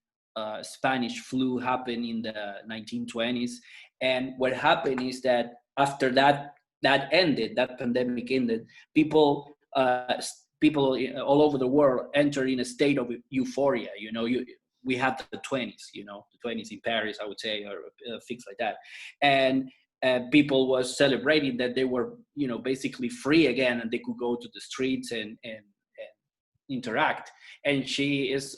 Spanish flu happened in the 1920s. And what happened is that after that ended, that pandemic ended, people all over the world entered in a state of euphoria. We had the 20s, the 20s in Paris, I would say, or things like that. And people was celebrating that they were, basically free again, and they could go to the streets and interact. And she is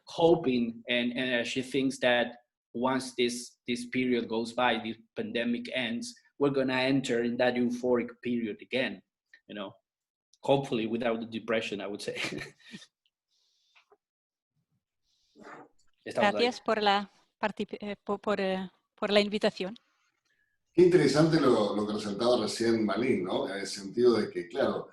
hoping, and she thinks that once this period goes by, this pandemic ends, we're gonna enter in that euphoric period again, hopefully without the depression, I would say. Gracias por la invitación. Qué interesante lo que resaltaba recién Malin, ¿no? En el sentido de que, claro,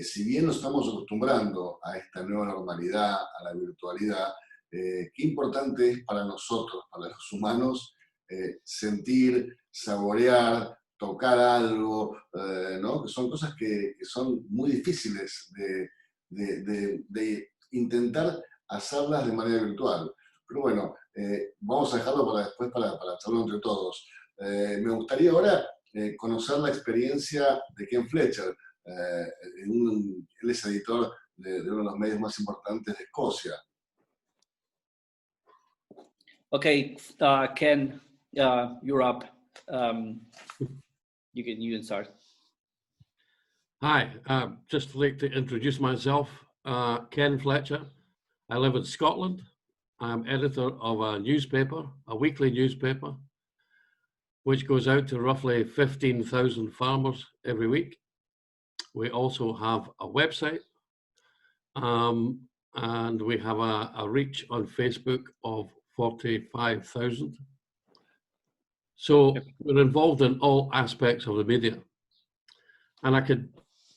si bien nos estamos acostumbrando a esta nueva normalidad, a la virtualidad, qué importante es para nosotros, para los humanos, sentir, saborear, tocar algo, ¿no? Que son cosas que son muy difíciles de intentar hacerlas de manera virtual. Pero bueno, vamos a dejarlo para después, para charlarlo entre todos. Me gustaría ahora conocer la experiencia de Ken Fletcher. Él es editor de uno de los medios más importantes de Escocia. Okay, Ken, you're up. You can start. Hi, just like to introduce myself, Ken Fletcher. I live in Scotland. I'm editor of a newspaper, a weekly newspaper, which goes out to roughly 15,000 farmers every week. We also have a website, and we have a reach on Facebook of 45,000. So we're involved in all aspects of the media. And I could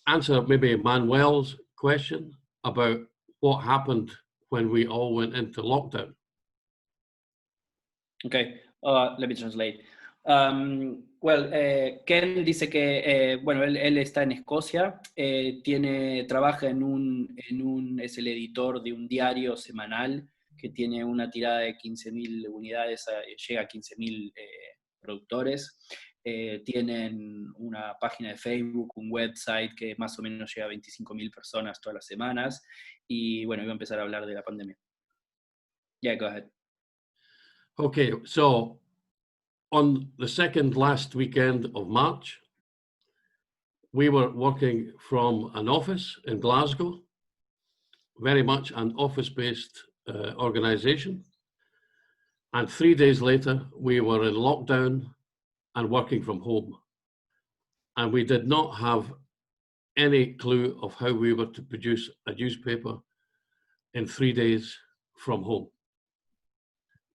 answer maybe Manuel's question about what happened when we all went into lockdown. Okay, let me translate. Ken dice que, él está en Escocia, trabaja es el editor de un diario semanal que tiene una tirada de 15.000 unidades, llega a 15.000 productores. Tienen una página de Facebook, un website que más o menos llega a 25.000 personas todas las semanas. Y bueno, iba a empezar a hablar de la pandemia. Yeah, go ahead. Okay, so on the second last weekend of March, we were working from an office in Glasgow, very much an office-based organization. And 3 days later, we were in lockdown and working from home. And we did not have any clue of how we were to produce a newspaper in 3 days from home.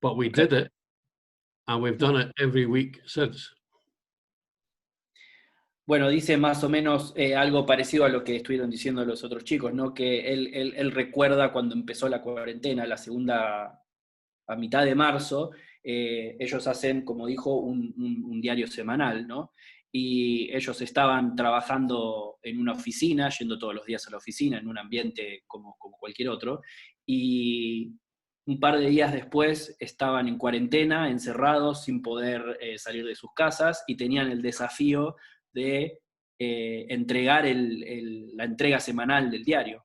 But we did it, and we've done it every week since. Bueno, dice más o menos algo parecido a lo que estuvieron diciendo los otros chicos, ¿no? Que él recuerda cuando empezó la cuarentena, a mitad de marzo, ellos hacen, como dijo, un diario semanal, ¿no? Y ellos estaban trabajando en una oficina, yendo todos los días a la oficina, en un ambiente como cualquier otro, y un par de días después estaban en cuarentena, encerrados, sin poder salir de sus casas, y tenían el desafío de entregar la entrega semanal del diario.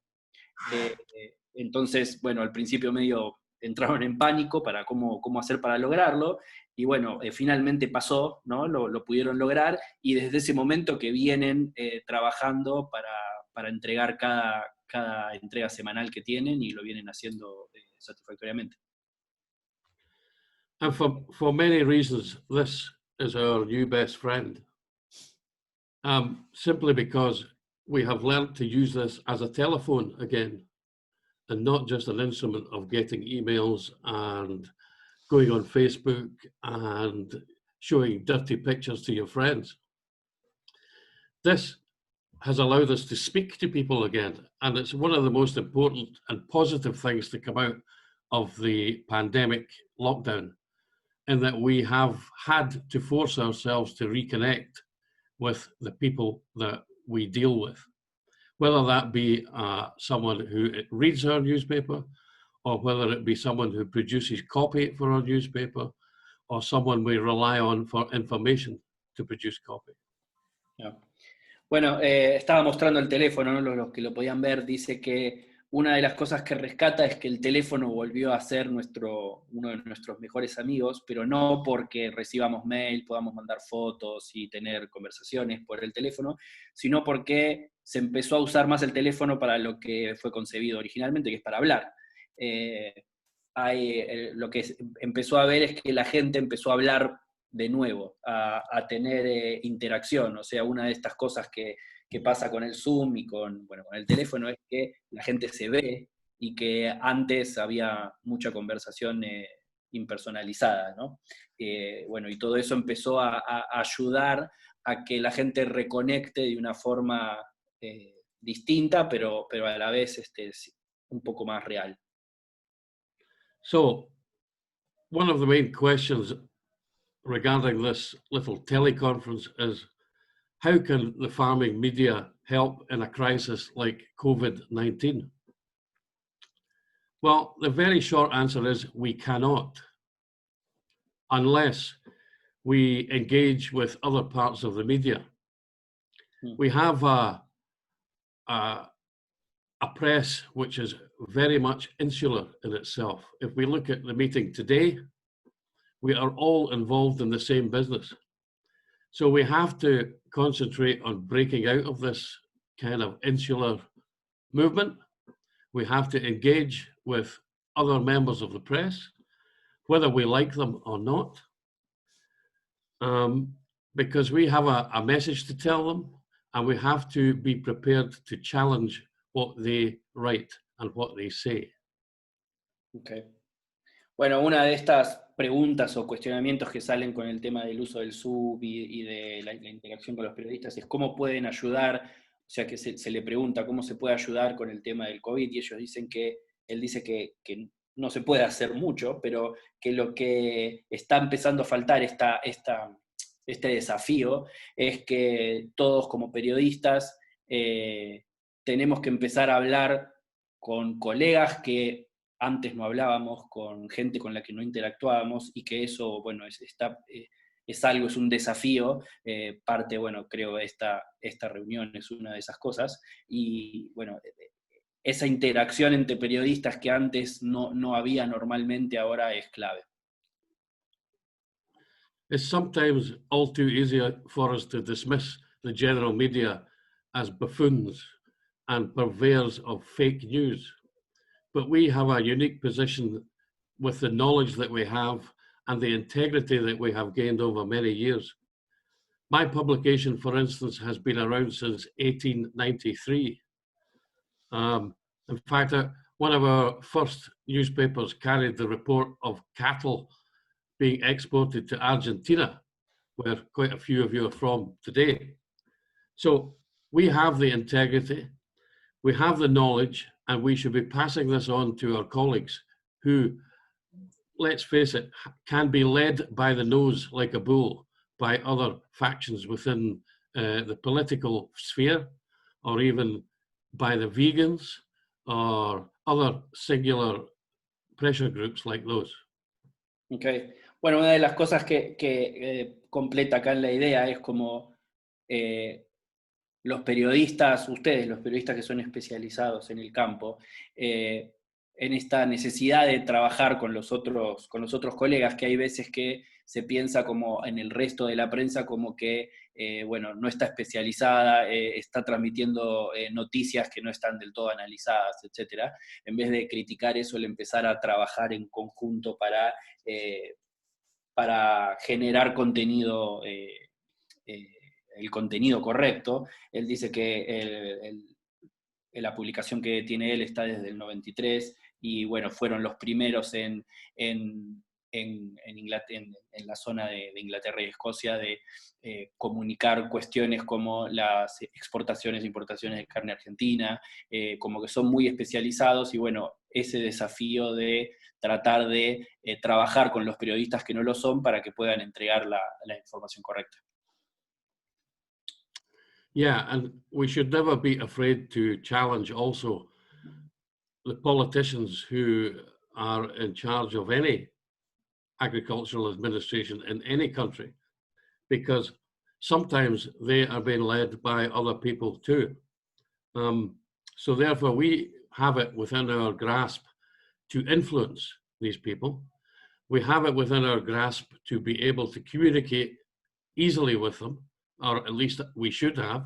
Entonces, bueno, al principio medio entraron en pánico para cómo hacer para lograrlo, y bueno, finalmente pasó, ¿no? Lo pudieron lograr, y desde ese momento que vienen trabajando para entregar cada entrega semanal que tienen, y lo vienen haciendo satisfactoriamente. And for many reasons, this is our new best friend. Simply because we have learned to use this as a telephone again, and not just an instrument of getting emails and going on Facebook and showing dirty pictures to your friends. This has allowed us to speak to people again, and it's one of the most important and positive things to come out of the pandemic lockdown, in that we have had to force ourselves to reconnect with the people that we deal with, whether that be someone who reads our newspaper, or whether it be someone who produces copy for our newspaper, or someone we rely on for information to produce copy. Yeah. Bueno, estaba mostrando el teléfono, ¿no? Los que lo podían ver, dice que una de las cosas que rescata es que el teléfono volvió a ser uno de nuestros mejores amigos, pero no porque recibamos mail, podamos mandar fotos y tener conversaciones por el teléfono, sino porque se empezó a usar más el teléfono para lo que fue concebido originalmente, que es para hablar. Lo que empezó a ver es que la gente empezó a hablar de nuevo, a tener interacción. O sea, una de estas cosas que pasa con el Zoom y con el teléfono es que la gente se ve y que antes había mucha conversación impersonalizada, ¿no? Y todo eso empezó a ayudar a que la gente reconecte de una forma distinta, pero a la vez un poco más real. So, one of the main questions regarding this little teleconference is, how can the farming media help in a crisis like COVID-19? Well, the very short answer is we cannot, unless we engage with other parts of the media. We have a press which is very much insular in itself. If we look at the meeting today, we are all involved in the same business. So we have to concentrate on breaking out of this kind of insular movement. We have to engage with other members of the press, whether we like them or not, because we have a message to tell them, and we have to be prepared to challenge what they write and what they say. Okay. Bueno, una de estas preguntas o cuestionamientos que salen con el tema del uso del Zoom y de la interacción con los periodistas es cómo pueden ayudar, o sea, que se le pregunta cómo se puede ayudar con el tema del COVID, y ellos dicen él dice que no se puede hacer mucho, pero que lo que está empezando a faltar, este desafío, es que todos como periodistas tenemos que empezar a hablar con colegas que antes no hablábamos, con gente con la que no interactuábamos, y que eso, es algo, es un desafío, parte, creo esta reunión es una de esas cosas, y esa interacción entre periodistas que antes no había normalmente, ahora es clave. It's sometimes all too easy for us to dismiss the general media as buffoons and purveyors of fake news. But we have a unique position with the knowledge that we have and the integrity that we have gained over many years. My publication, for instance, has been around since 1893. In fact, one of our first newspapers carried the report of cattle being exported to Argentina, where quite a few of you are from today. So we have the integrity, we have the knowledge, and we should be passing this on to our colleagues who, let's face it, can be led by the nose like a bull by other factions within the political sphere, or even by the vegans or other singular pressure groups like those. Okay. Bueno, una de las cosas que completa acá en la idea es como los periodistas, ustedes, los periodistas que son especializados en el campo, en esta necesidad de trabajar con los otros colegas, que hay veces que se piensa como en el resto de la prensa como que no está especializada, está transmitiendo noticias que no están del todo analizadas, etc. En vez de criticar eso, el empezar a trabajar en conjunto para generar contenido, el contenido correcto. Él dice que la publicación que tiene él está desde el 93, y fueron los primeros en la zona de Inglaterra y Escocia de comunicar cuestiones como las exportaciones e importaciones de carne argentina, como que son muy especializados, y ese desafío de tratar de trabajar con los periodistas que no lo son para que puedan entregar la información correcta. Yeah, and we should never be afraid to challenge also the politicians who are in charge of any agricultural administration in any country, because sometimes they are being led by other people too. So therefore we have it within our grasp to influence these people. We have it within our grasp to be able to communicate easily with them, or at least we should have.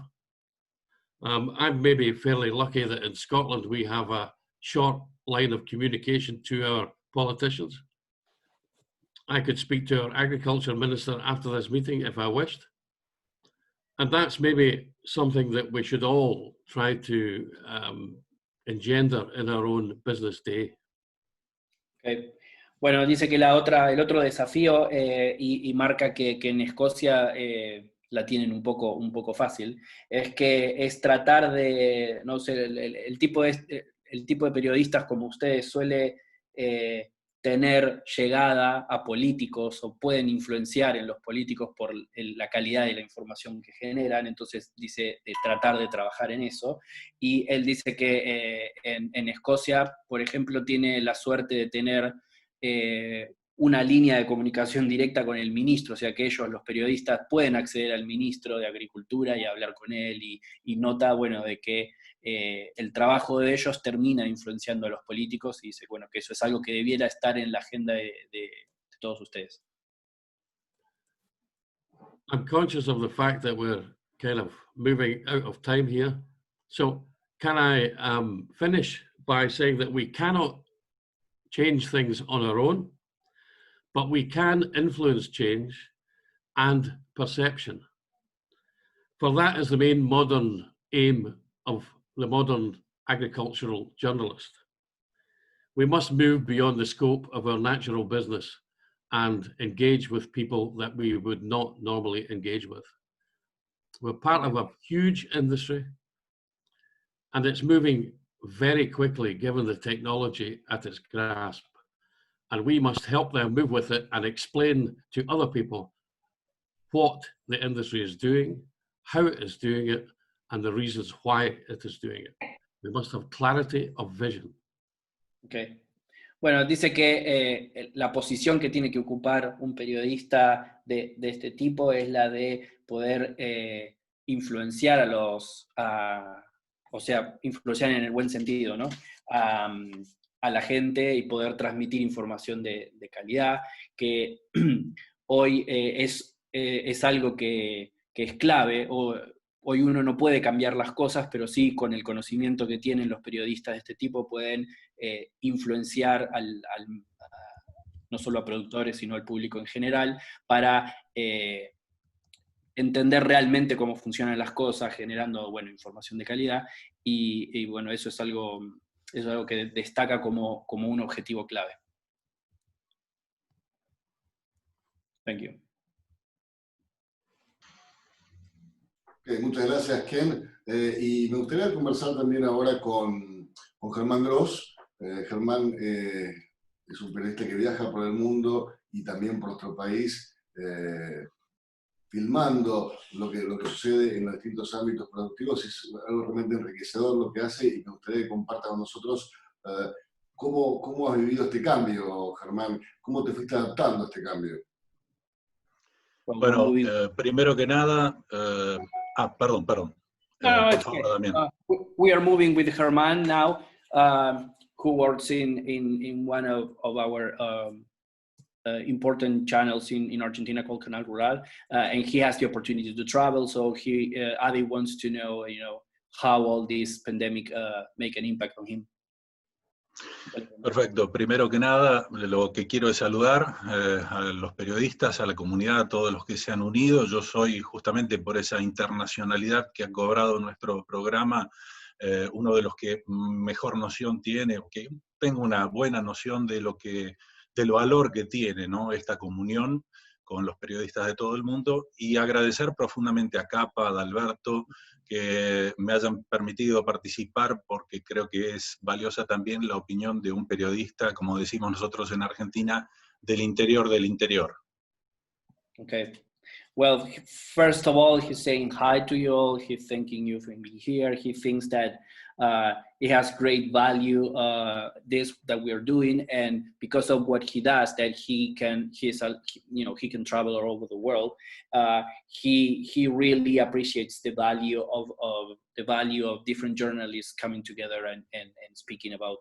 I'm maybe fairly lucky that in Scotland we have a short line of communication to our politicians. I could speak to our agriculture minister after this meeting if I wished. And that's maybe something that we should all try to engender in our own business day. Okay. Bueno, dice que el otro desafío, y marca que en Escocia la tienen un poco fácil, es tratar de, no sé, el tipo de periodistas como ustedes suele tener llegada a políticos o pueden influenciar en los políticos por la calidad de la información que generan. Entonces dice de tratar de trabajar en eso, y él dice que en Escocia, por ejemplo, tiene la suerte de tener una línea de comunicación directa con el ministro, o sea que ellos, los periodistas, pueden acceder al ministro de Agricultura y hablar con él, y nota, bueno, de que el trabajo de ellos termina influenciando a los políticos, y dice, bueno, que eso es algo que debiera estar en la agenda de todos ustedes. I'm conscious of the fact that we're kind of moving out of time here. So can I finish by saying that we cannot change things on our own, but we can influence change and perception. For that is the main modern aim of the modern agricultural journalist. We must move beyond the scope of our natural business and engage with people that we would not normally engage with. We're part of a huge industry, and it's moving very quickly given the technology at its grasp. And we must help them move with it and explain to other people what the industry is doing, how it is doing it, and the reasons why it is doing it. We must have clarity of vision. Okay. Bueno, dice que la posición que tiene que ocupar un periodista de este tipo es la de poder influenciar o sea, influenciar en el buen sentido, ¿no? A la gente y poder transmitir información de calidad, que hoy es algo que es clave. Hoy uno no puede cambiar las cosas, pero sí con el conocimiento que tienen los periodistas de este tipo pueden influenciar no solo a productores, sino al público en general, para entender realmente cómo funcionan las cosas, generando, bueno, información de calidad, y bueno, eso es algo que destaca como un objetivo clave. Thank you. Okay, muchas gracias, Ken. Y me gustaría conversar también ahora con Germán Gross. Germán es un periodista que viaja por el mundo y también por nuestro país, filmando lo que sucede en los distintos ámbitos productivos. Es algo realmente enriquecedor lo que hace, y me gustaría que comparta con nosotros cómo has vivido este cambio, Germán. ¿Cómo te fuiste adaptando a este cambio? Bueno, primero que nada, perdón. Por favor, Damián. We are moving with Germán now, who works in one of our important channels in Argentina called Canal Rural, and he has the opportunity to travel. So Adi wants to know, how all this pandemic make an impact on him. Perfecto. Primero que nada, lo que quiero es saludar a los periodistas, a la comunidad, a todos los que se han unido. Yo soy, justamente por esa internacionalidad que ha cobrado nuestro programa, uno de los que mejor noción tiene, o que tengo una buena noción del valor que tiene, ¿no?, esta comunión con los periodistas de todo el mundo, y agradecer profundamente a Capa, a Adalberto, que me hayan permitido participar, porque creo que es valiosa también la opinión de un periodista, como decimos nosotros en Argentina, del interior del interior. Okay. Well, first of all, he's saying hi to you all. He's thanking you for being here. He thinks that it has great value, this that we're doing, and because of what he does, that he can travel all over the world. He really appreciates the value of different journalists coming together and speaking about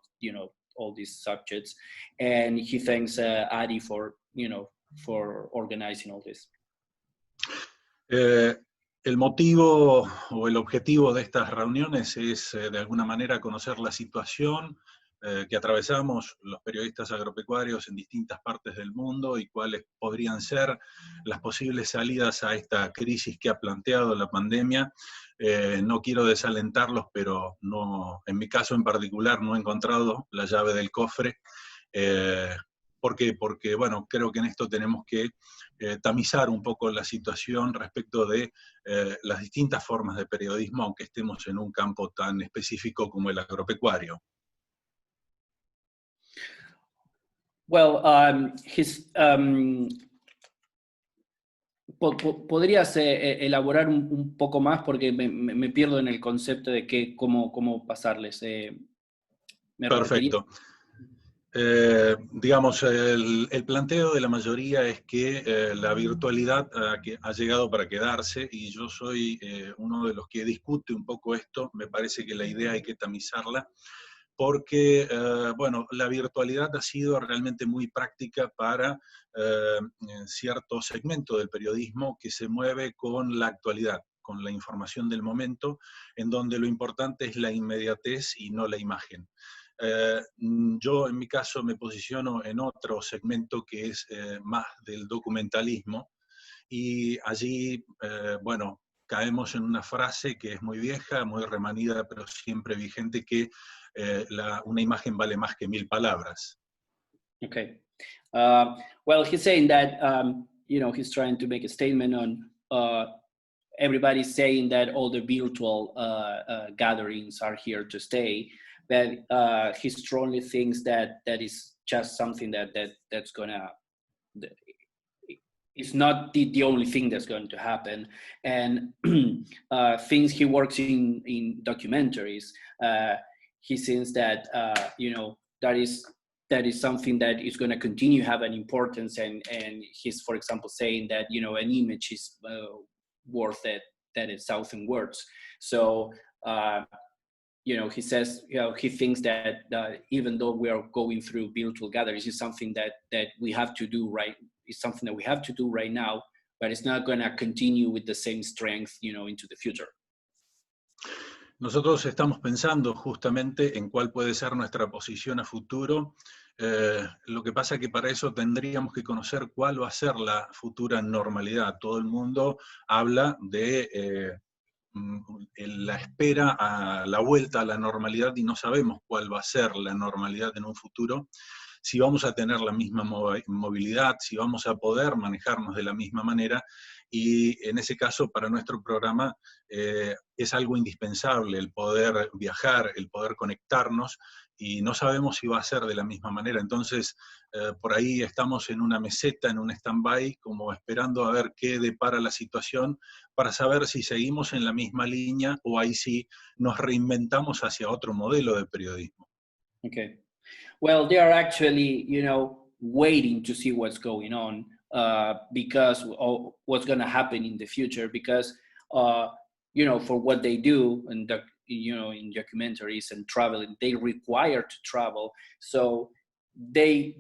all these subjects, and he thanks Adi for organizing all this. El motivo o el objetivo de estas reuniones es, de alguna manera, conocer la situación que atravesamos los periodistas agropecuarios en distintas partes del mundo y cuáles podrían ser las posibles salidas a esta crisis que ha planteado la pandemia. No quiero desalentarlos, pero no, en mi caso en particular no he encontrado la llave del cofre. ¿Por qué? Porque, bueno, creo que en esto tenemos que tamizar un poco la situación respecto de las distintas formas de periodismo, aunque estemos en un campo tan específico como el agropecuario. Well, ¿podrías elaborar un poco más? Porque me pierdo en el concepto de cómo pasarles. Perfecto. Digamos, el planteo de la mayoría es que la virtualidad ha llegado para quedarse, y yo soy uno de los que discute un poco esto. Me parece que la idea hay que tamizarla, porque, bueno, la virtualidad ha sido realmente muy práctica para cierto segmento del periodismo que se mueve con la actualidad, con la información del momento, en donde lo importante es la inmediatez y no la imagen. Yo en mi caso me posiciono en otro segmento que es más del documentalismo, y allí, bueno, caemos en una frase que es muy vieja, muy remanida, pero siempre vigente, que una imagen vale más que 1000 palabras. Okay. Well, he's saying that, he's trying to make a statement on everybody's saying that all the virtual gatherings are here to stay, but he strongly thinks that is just something that's gonna, it's not the only thing that's going to happen. And things, he works in documentaries, he thinks that that is something that is going to continue to have an importance, and he's, for example, saying that an image is worth that 1,000 words. So he says, he thinks that even though we are going through virtual gatherings, it's something that we have to do it's something that we have to do right now, but it's not going to continue with the same strength, into the future. Nosotros estamos pensando justamente en cuál puede ser nuestra posición a futuro. Lo que pasa es que para eso tendríamos que conocer cuál va a ser la futura normalidad. Todo el mundo habla de la espera a la vuelta a la normalidad, y no sabemos cuál va a ser la normalidad en un futuro, si vamos a tener la misma movilidad, si vamos a poder manejarnos de la misma manera. Y en ese caso, para nuestro programa, es algo indispensable el poder viajar, el poder conectarnos, y no sabemos si va a ser de la misma manera. Entonces, por ahí estamos en una meseta, en un stand-by, como esperando a ver qué depara la situación, para saber si seguimos en la misma línea o ahí sí nos reinventamos hacia otro modelo de periodismo. Okay. Well, they are actually, waiting to see what's going on, because of what's going to happen in the future, because, for what they do, and in documentaries and traveling, they require to travel. So they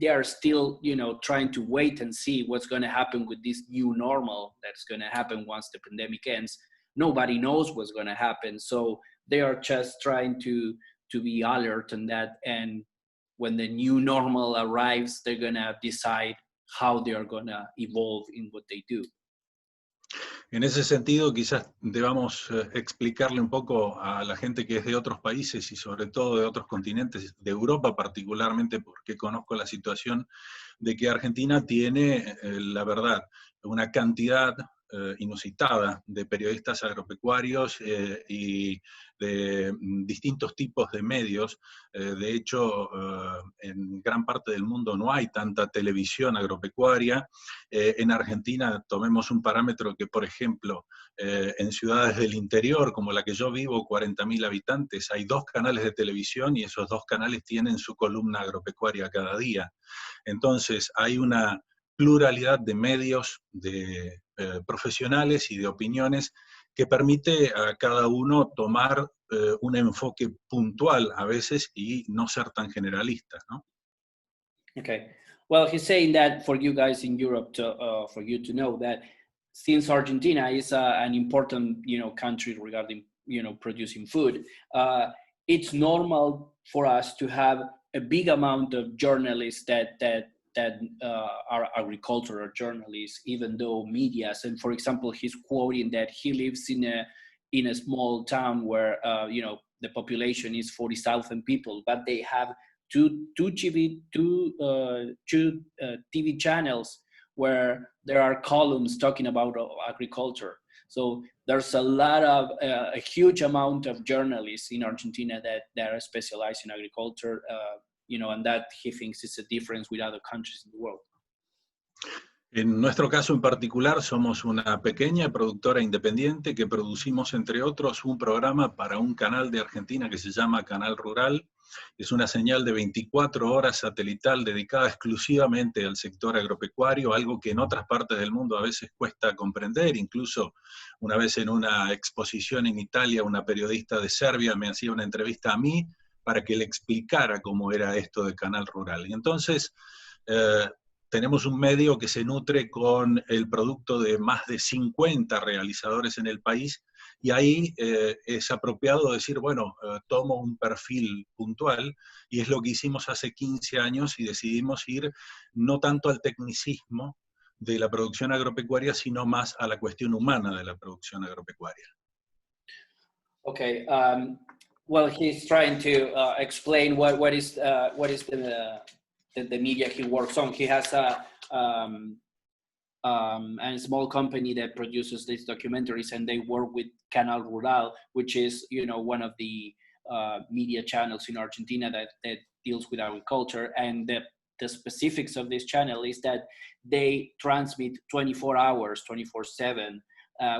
are still, trying to wait and see what's going to happen with this new normal that's going to happen once the pandemic ends. Nobody knows what's going to happen. So they are just trying to be alert on that. And when the new normal arrives, they're going to decide how they are going to evolve in what they do. En ese sentido, quizás debamos explicarle un poco a la gente que es de otros países y sobre todo de otros continentes, de Europa particularmente, porque conozco la situación de que Argentina tiene, la verdad, una cantidad inusitada de periodistas agropecuarios y de distintos tipos de medios. De hecho, en gran parte del mundo no hay tanta televisión agropecuaria. En Argentina, tomemos un parámetro que, por ejemplo, en ciudades del interior, como la que yo vivo, 40.000 habitantes, hay 2 canales de televisión y esos 2 canales tienen su columna agropecuaria cada día. Entonces, hay una pluralidad de medios, de profesionales y de opiniones que permite a cada uno tomar un enfoque puntual a veces y no ser tan generalista, ¿no? Okay. Well, he's saying that for you guys in Europe, for you to know that since Argentina is an important, country regarding, producing food, it's normal for us to have a big amount of journalists that are agricultural journalists, even though medias. And for example, he's quoting that he lives in a small town where the population is 40,000 people, but they have two TV channels where there are columns talking about agriculture. So there's a huge amount of journalists in Argentina that are specialized in agriculture, and that he thinks is a difference with other countries in the world. En nuestro caso en particular somos una pequeña productora independiente que producimos, entre otros, un programa para un canal de Argentina que se llama Canal Rural. Es una señal de 24 horas satelital dedicada exclusivamente al sector agropecuario, algo que en otras partes del mundo a veces cuesta comprender. Incluso una vez en una exposición en Italia, una periodista de Serbia me hacía una entrevista a mí para que le explicara cómo era esto de Canal Rural. Y entonces tenemos un medio que se nutre con el producto de más de 50 realizadores en el país, y ahí es apropiado decir, bueno, tomo un perfil puntual, y es lo que hicimos hace 15 años, y decidimos ir no tanto al tecnicismo de la producción agropecuaria, sino más a la cuestión humana de la producción agropecuaria. Okay. Well, he's trying to explain what is the media he works on. He has a small company that produces these documentaries, and they work with Canal Rural, which is one of the media channels in Argentina that deals with agriculture. And the specifics of this channel is that they transmit 24 hours, 24/7,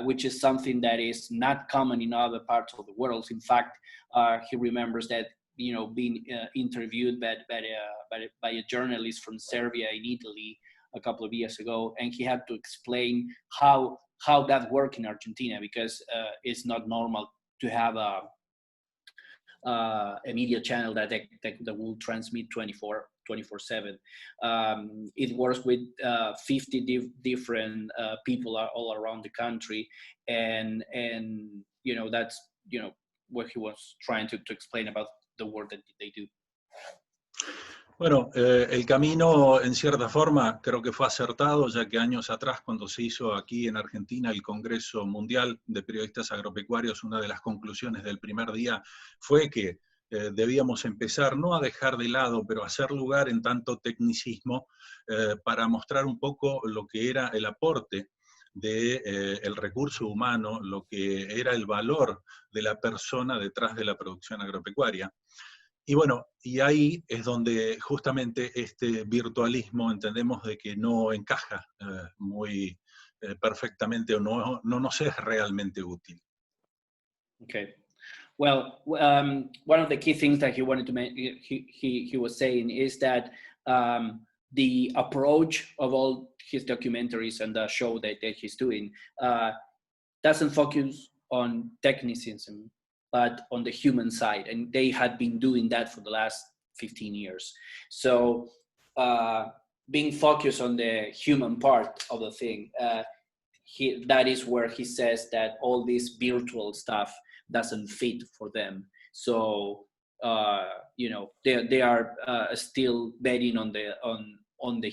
which is something that is not common in other parts of the world. In fact, he remembers that being interviewed by a journalist from Serbia in Italy a couple of years ago, and he had to explain how that works in Argentina, because it's not normal to have a media channel that will transmit 24/7. It works with 50 different people all around the country, and that's what he was trying to explain about the work that they do. Bueno, el camino en cierta forma creo que fue acertado, ya que años atrás, cuando se hizo aquí en Argentina el Congreso Mundial de Periodistas Agropecuarios, una de las conclusiones del primer día fue que debíamos empezar no a dejar de lado, pero a hacer lugar en tanto tecnicismo para mostrar un poco lo que era el aporte del recurso humano, lo que era el valor de la persona detrás de la producción agropecuaria. Y bueno, y ahí es donde justamente este virtualismo entendemos de que no encaja muy perfectamente, o no nos es realmente útil. Okay. Well, one of the key things that he wanted to make, he was saying, is that the approach of all his documentaries and the show that he's doing doesn't focus on technicism, but on the human side. And they had been doing that for the last 15 years. So being focused on the human part of the thing, that is where he says that all this virtual stuff doesn't fit for them. So they are still betting on the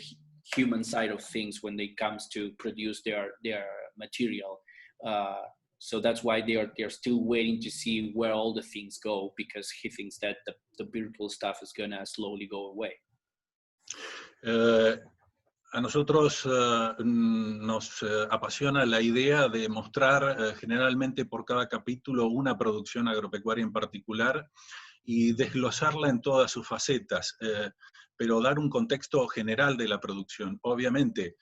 human side of things when it comes to produce their material. So that's why they're still waiting to see where all the things go, because he thinks that the virtual stuff is gonna slowly go away. A nosotros nos apasiona la idea de mostrar generalmente por cada capítulo una producción agropecuaria en particular y desglosarla en todas sus facetas, pero dar un contexto general de la producción, obviamente,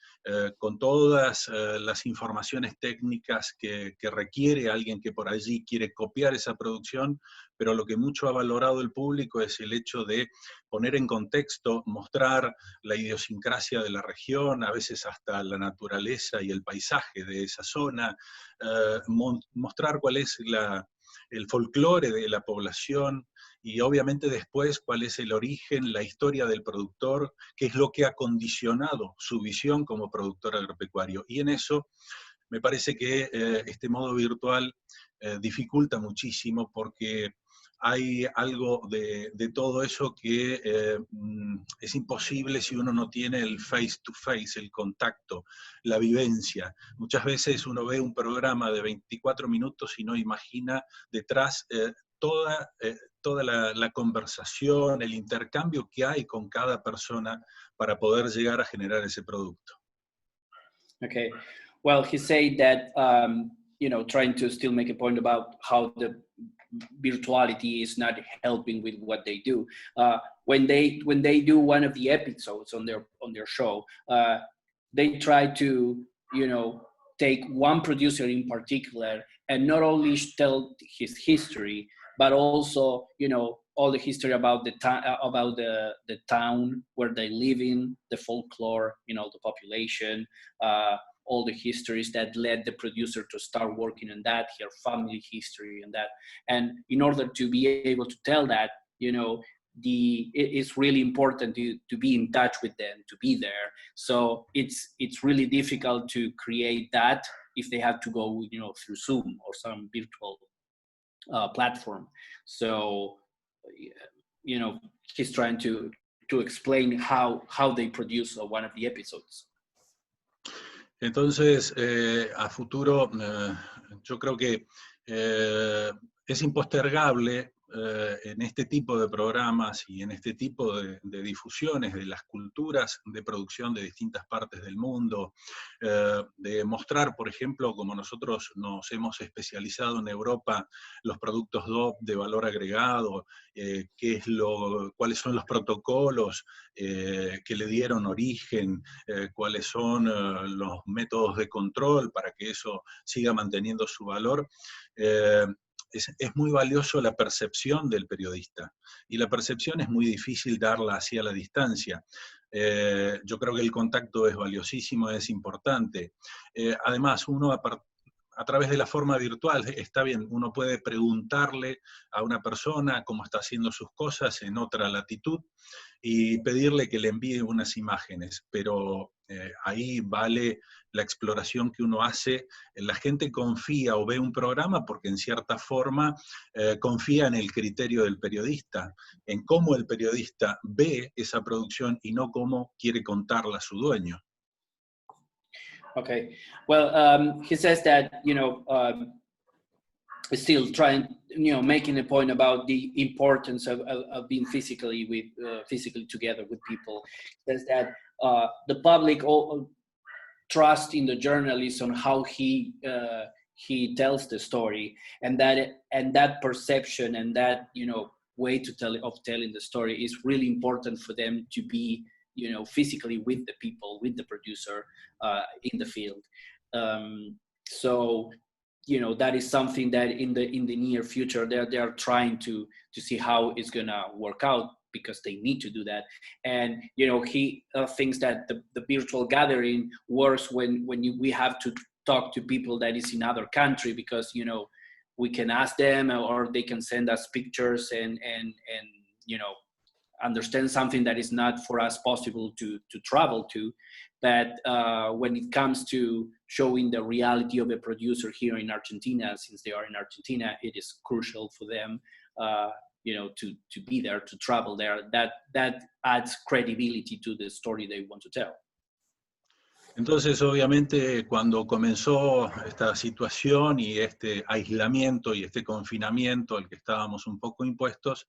con todas las informaciones técnicas que requiere alguien que por allí quiere copiar esa producción, pero lo que mucho ha valorado el público es el hecho de poner en contexto, mostrar la idiosincrasia de la región, a veces hasta la naturaleza y el paisaje de esa zona, mostrar cuál es el folclore de la población, y obviamente después cuál es el origen, la historia del productor, qué es lo que ha condicionado su visión como productor agropecuario. Y en eso me parece que este modo virtual dificulta muchísimo, porque hay algo de todo eso que es imposible si uno no tiene el face to face, el contacto, la vivencia. Muchas veces uno ve un programa de 24 minutos y no imagina detrás toda la conversación, el intercambio que hay con cada persona para poder llegar a generar ese producto. Okay, well, he said that, trying to still make a point about how the virtuality is not helping with what they do. When they do one of the episodes on their show, they try to, take one producer in particular and not only tell his history, but also, all the history about the town where they live in, the folklore, the population, all the histories that led the producer to start working on that, her family history and that. And in order to be able to tell that, it's really important to be in touch with them, to be there. So it's really difficult to create that if they have to go, through Zoom or some virtual platform. So, he's trying to explain how they produce one of the episodes. Entonces, a futuro, yo creo que es impostergable en este tipo de programas y en este tipo de difusiones de las culturas de producción de distintas partes del mundo, de mostrar, por ejemplo, como nosotros nos hemos especializado en Europa, los productos DOP de valor agregado, cuáles son los protocolos que le dieron origen, cuáles son los métodos de control para que eso siga manteniendo su valor. Es muy valioso la percepción del periodista, y la percepción es muy difícil darla así a la distancia. Yo creo que el contacto es valiosísimo, es importante. Además, uno a través de la forma virtual, está bien, uno puede preguntarle a una persona cómo está haciendo sus cosas en otra latitud y pedirle que le envíe unas imágenes, pero ahí vale la exploración que uno hace. La gente confía o ve un programa porque en cierta forma confía en el criterio del periodista, en cómo el periodista ve esa producción y no cómo quiere contarla a su dueño. Okay, well, he says that, still trying, making a point about the importance of being physically together with people. Says that the public trust in the journalist on how he tells the story, and that perception and that way of telling the story is really important for them to be physically with the people, with the producer in the field. So that is something that in the near future they are trying to see how it's gonna work out, because they need to do that. And he thinks that the virtual gathering works when we have to talk to people that is in other country, because we can ask them, or they can send us pictures and understand something that is not for us possible to travel to. But when it comes to showing the reality of a producer here in Argentina, since they are in Argentina, it is crucial for them, to be there, to travel there. That adds credibility to the story they want to tell. Entonces, obviamente, cuando comenzó esta situación y este aislamiento y este confinamiento al que estábamos un poco impuestos,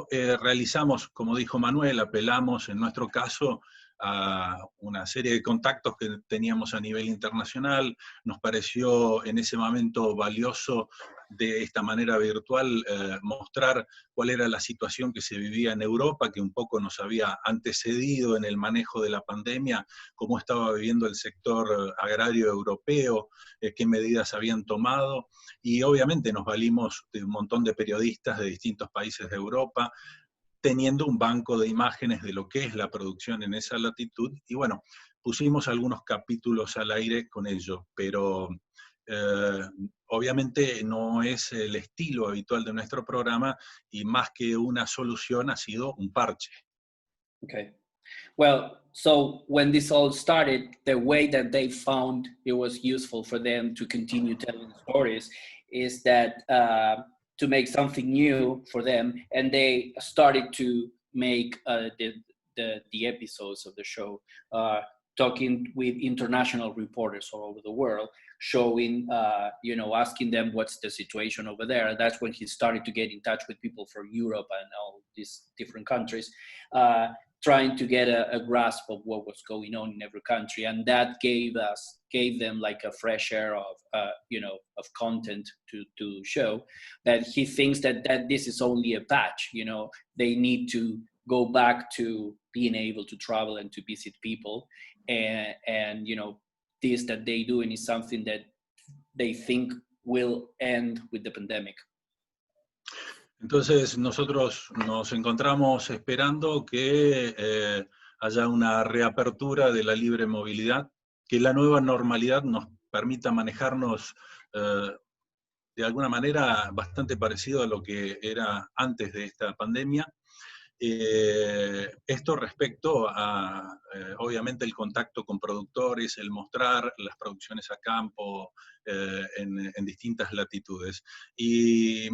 realizamos, como dijo Manuel, apelamos en nuestro caso a una serie de contactos que teníamos a nivel internacional. Nos pareció en ese momento valioso de esta manera virtual mostrar cuál era la situación que se vivía en Europa, que un poco nos había antecedido en el manejo de la pandemia, cómo estaba viviendo el sector agrario europeo, qué medidas habían tomado, y obviamente nos valimos de un montón de periodistas de distintos países de Europa, teniendo un banco de imágenes de lo que es la producción en esa latitud, y bueno, pusimos algunos capítulos al aire con ello, pero obviamente no es el estilo habitual de nuestro programa, y más que una solución ha sido un parche. Okay. Well, so when this all started, the way that they found it was useful for them to continue telling stories is that to make something new for them, and they started to make the episodes of the show, talking with international reporters all over the world, showing, asking them what's the situation over there. That's when he started to get in touch with people from Europe and all these different countries, trying to get a grasp of what was going on in every country, and that gave them like a fresh air of of content to show that he thinks that this is only a patch. They need to go back to being able to travel and to visit people, and this that they doing is something that they think will end with the pandemic. Entonces nosotros nos encontramos esperando que haya una reapertura de la libre movilidad, que la nueva normalidad nos permita manejarnos de alguna manera bastante parecido a lo que era antes de esta pandemia. Esto respecto a, obviamente, el contacto con productores, el mostrar las producciones a campo en distintas latitudes. Y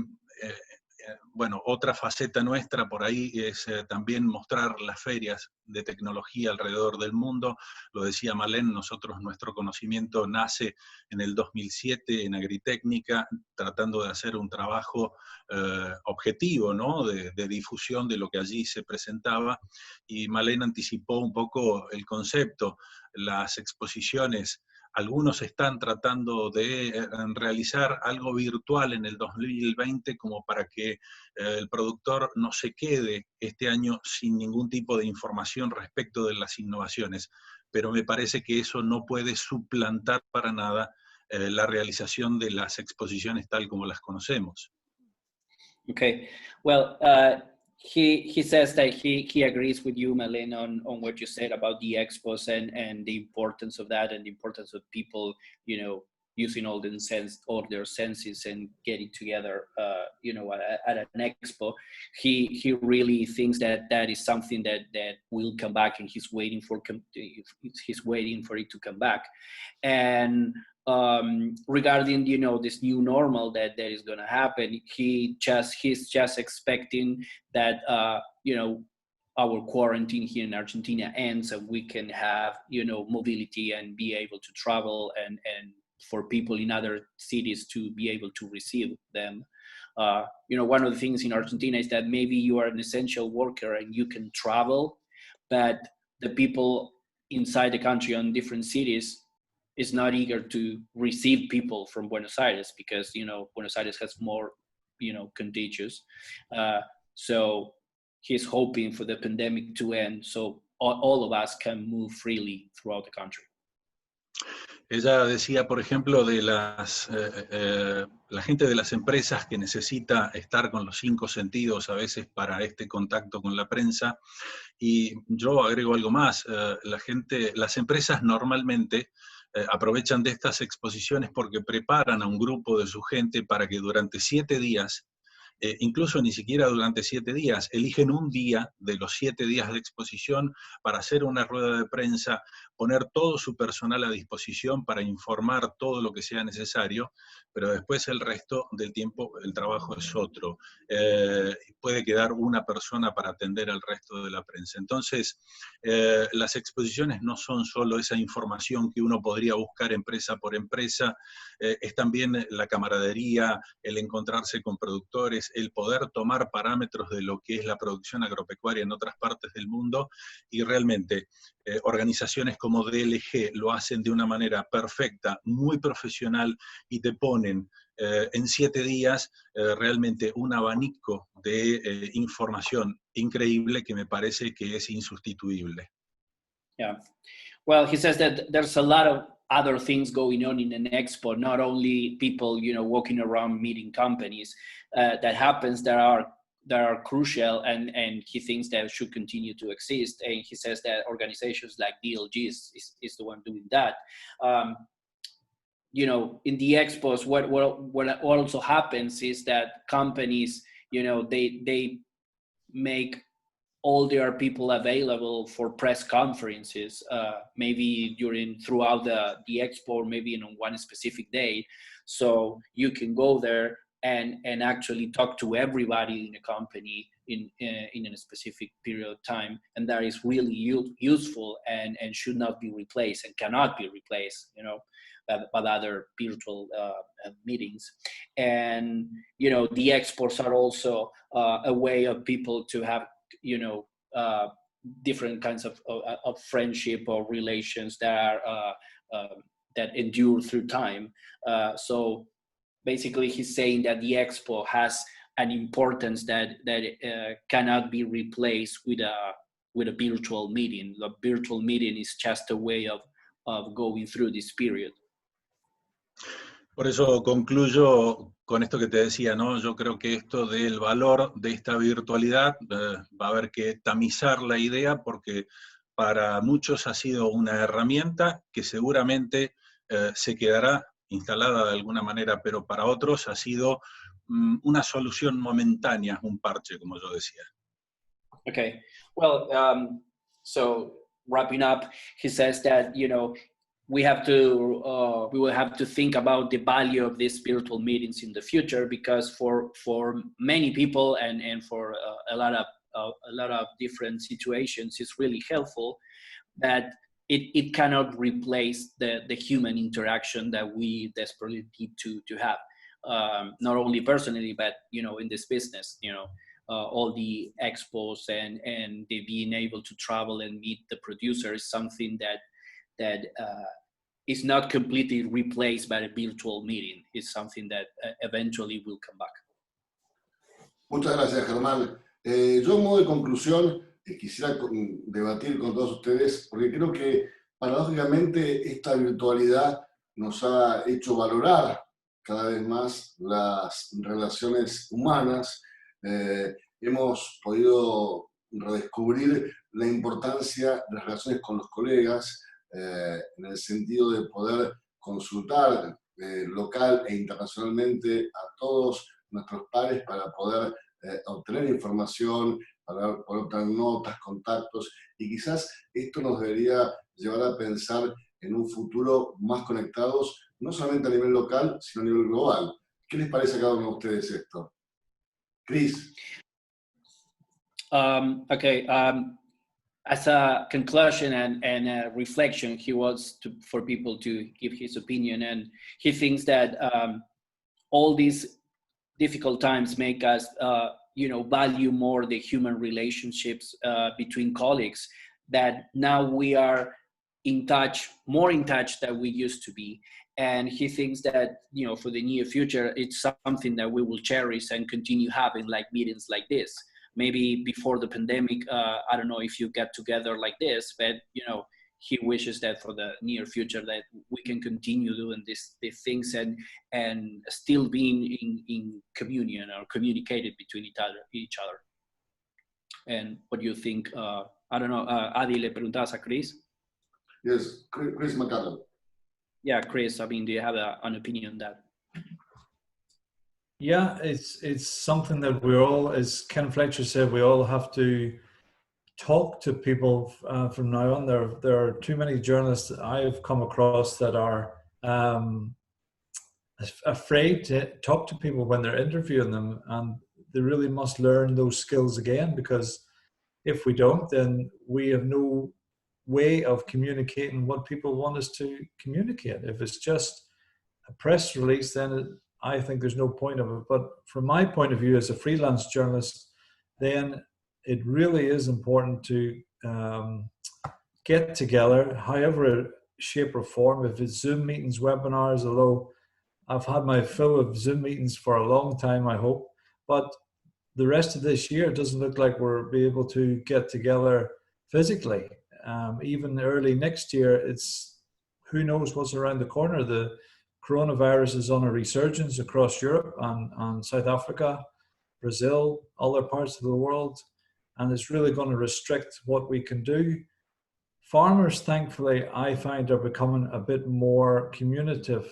bueno, otra faceta nuestra por ahí es también mostrar las ferias de tecnología alrededor del mundo. Lo decía Malén, nuestro conocimiento nace en el 2007 en Agritécnica, tratando de hacer un trabajo objetivo, ¿no? de difusión de lo que allí se presentaba, y Malén anticipó un poco el concepto. Las exposiciones, algunos están tratando de realizar algo virtual en el 2020 como para que el productor no se quede este año sin ningún tipo de información respecto de las innovaciones. Pero me parece que eso no puede suplantar para nada la realización de las exposiciones tal como las conocemos. Okay, well, he says that he agrees with you, Malin, on what you said about the expos and the importance of that, and the importance of people, using all their senses and getting together, at an expo. He really thinks that is something that will come back, and he's waiting for it to come back. And regarding this new normal that is going to happen, he's just expecting that our quarantine here in Argentina ends, and we can have mobility and be able to travel, and for people in other cities to be able to receive them. One of the things in Argentina is that maybe you are an essential worker and you can travel, but the people inside the country on different cities is not eager to receive people from Buenos Aires, because Buenos Aires has more contagious. So he's hoping for the pandemic to end, so all of us can move freely throughout the country. Ella decía, por ejemplo, de la gente de las empresas que necesita estar con los 5 sentidos a veces para este contacto con la prensa, y yo agrego algo más. Las empresas normalmente aprovechan de estas exposiciones porque preparan a un grupo de su gente para que durante 7 días, incluso ni siquiera durante 7 días, eligen un día de los 7 días de exposición para hacer una rueda de prensa, poner todo su personal a disposición para informar todo lo que sea necesario, pero después el resto del tiempo el trabajo es otro. Puede quedar una persona para atender al resto de la prensa. Entonces, las exposiciones no son solo esa información que uno podría buscar empresa por empresa, es también la camaradería, el encontrarse con productores, el poder tomar parámetros de lo que es la producción agropecuaria en otras partes del mundo, y realmente organizaciones como DLG lo hacen de una manera perfecta, muy profesional, y te ponen en 7 días realmente un abanico de información increíble que me parece que es insustituible. Yeah. Well, he says that there's a lot of other things going on in an expo, not only people, walking around meeting companies. That happens. That are crucial, and he thinks that should continue to exist. And he says that organizations like DLG is the one doing that. In the expos, what also happens is that companies, they make all their people available for press conferences, maybe throughout the expo, or maybe on one specific day. So you can go there and actually talk to everybody in the company in a specific period of time. And that is really useful and should not be replaced and cannot be replaced, by other virtual meetings. And, the expos are also a way of people to have, different kinds of friendship or relations that are that endure through time. So basically, he's saying that the expo has an importance that cannot be replaced with a virtual meeting. The virtual meeting is just a way of going through this period. Por eso concluyo con esto que te decía, ¿no? Yo creo que esto del valor de esta virtualidad va a haber que tamizar la idea, porque para muchos ha sido una herramienta que seguramente se quedará instalada de alguna manera, pero para otros ha sido una solución momentánea, un parche, como yo decía. Okay, well, so wrapping up, he says that, we will have to think about the value of these virtual meetings in the future, because for many people and for a lot of different situations, it's really helpful that it cannot replace the human interaction that we desperately need to have, not only personally, but in this business, all the expos and the being able to travel and meet the producer is something that is not completely replaced by a virtual meeting. It's something that eventually will come back. Muchas gracias, Germán. Yo, en modo de conclusión, quisiera debatir con todos ustedes, porque creo que paradójicamente esta virtualidad nos ha hecho valorar cada vez más las relaciones humanas. Hemos podido redescubrir la importancia de las relaciones con los colegas, en el sentido de poder consultar local e internacionalmente a todos nuestros pares para poder obtener información, para poder obtener notas, contactos, y quizás esto nos debería llevar a pensar en un futuro más conectados, no solamente a nivel local, sino a nivel global. ¿Qué les parece a cada uno de ustedes esto? Chris. Okay. As a conclusion and a reflection, he wants for people to give his opinion, and he thinks that all these difficult times make us, value more the human relationships between colleagues. That now we are more in touch than we used to be, and he thinks that for the near future, it's something that we will cherish and continue having, like meetings like this. Maybe before the pandemic, I don't know if you get together like this, but he wishes that for the near future that we can continue doing these things and still being in communion or communicated between each other. And what do you think? I don't know. Adi, le preguntabas a Chris? Yes, Chris McCallum. Yeah, Chris. I mean, do you have an opinion on that? Yeah, it's something that we all, as Ken Fletcher said, we all have to talk to people from now on. There are too many journalists that I've come across that are afraid to talk to people when they're interviewing them, and they really must learn those skills again, because if we don't, then we have no way of communicating what people want us to communicate. If it's just a press release, then I think there's no point of it. But from my point of view as a freelance journalist, then it really is important to get together, however shape or form, if it's Zoom meetings, webinars, although I've had my fill of Zoom meetings for a long time, I hope. But the rest of this year, it doesn't look like we'll be able to get together physically. Even early next year, it's who knows what's around the corner. The coronavirus is on a resurgence across Europe and South Africa, Brazil, other parts of the world, and it's really going to restrict what we can do. Farmers, thankfully, I find are becoming a bit more communicative,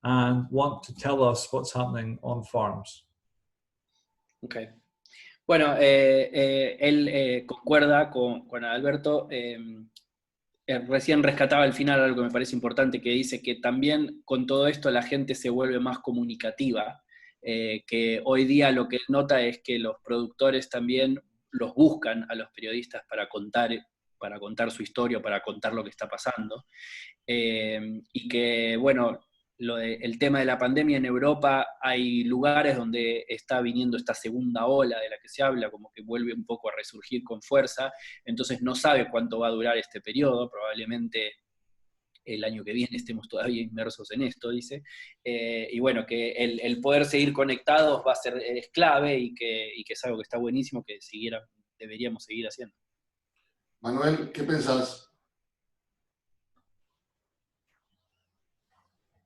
and want to tell us what's happening on farms. Okay. Bueno, él concuerda con Alberto. Recién rescataba al final algo que me parece importante, que dice que también con todo esto la gente se vuelve más comunicativa, que hoy día lo que él nota es que los productores también los buscan a los periodistas para contar su historia, para contar lo que está pasando, y que, bueno, el tema de la pandemia en Europa, hay lugares donde está viniendo esta segunda ola de la que se habla, como que vuelve un poco a resurgir con fuerza, entonces no sabe cuánto va a durar este periodo, probablemente el año que viene estemos todavía inmersos en esto, dice, y bueno, que el poder seguir conectados es clave, y que es algo que está buenísimo, que deberíamos seguir haciendo. Manuel, ¿qué pensás?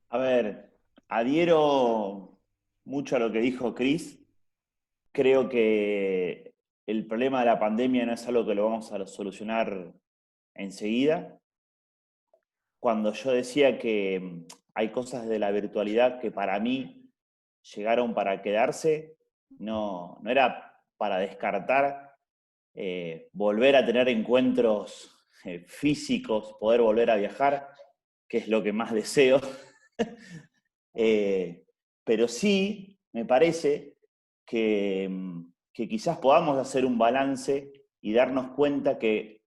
A ver, adhiero mucho a lo que dijo Chris. Creo que el problema de la pandemia no es algo que lo vamos a solucionar enseguida. Cuando yo decía que hay cosas de la virtualidad que para mí llegaron para quedarse, no era para descartar volver a tener encuentros físicos, poder volver a viajar, que es lo que más deseo. Pero sí me parece que quizás podamos hacer un balance y darnos cuenta que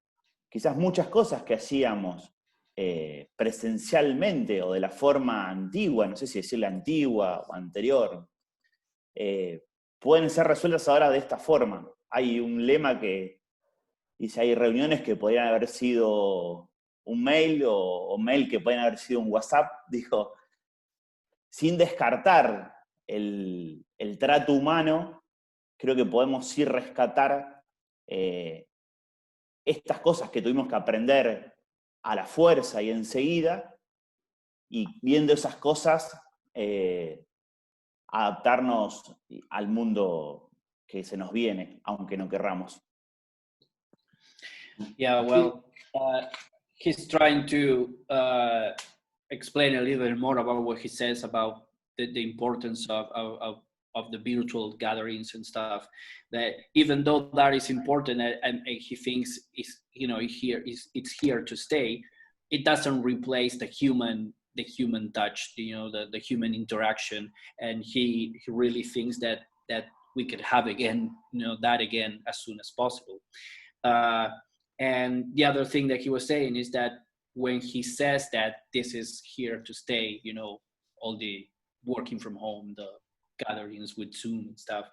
quizás muchas cosas que hacíamos presencialmente o de la forma antigua, no sé si decirle antigua o anterior, pueden ser resueltas ahora de esta forma. Hay un lema que dice, hay reuniones que podrían haber sido un mail o mail que pueden haber sido un WhatsApp, dijo, sin descartar el trato humano, creo que podemos sí rescatar estas cosas que tuvimos que aprender a la fuerza y enseguida, y viendo esas cosas, adaptarnos al mundo que se nos viene, aunque no querramos. Yeah, well, he's trying to explain a little bit more about what he says about the importance of the virtual gatherings and stuff. That even though that is important, and he thinks it's here to stay, it doesn't replace the human touch, the human interaction. And he really thinks that we could have that again as soon as possible. And the other thing that he was saying is that when he says that this is here to stay, all the working from home, the gatherings with Zoom and stuff,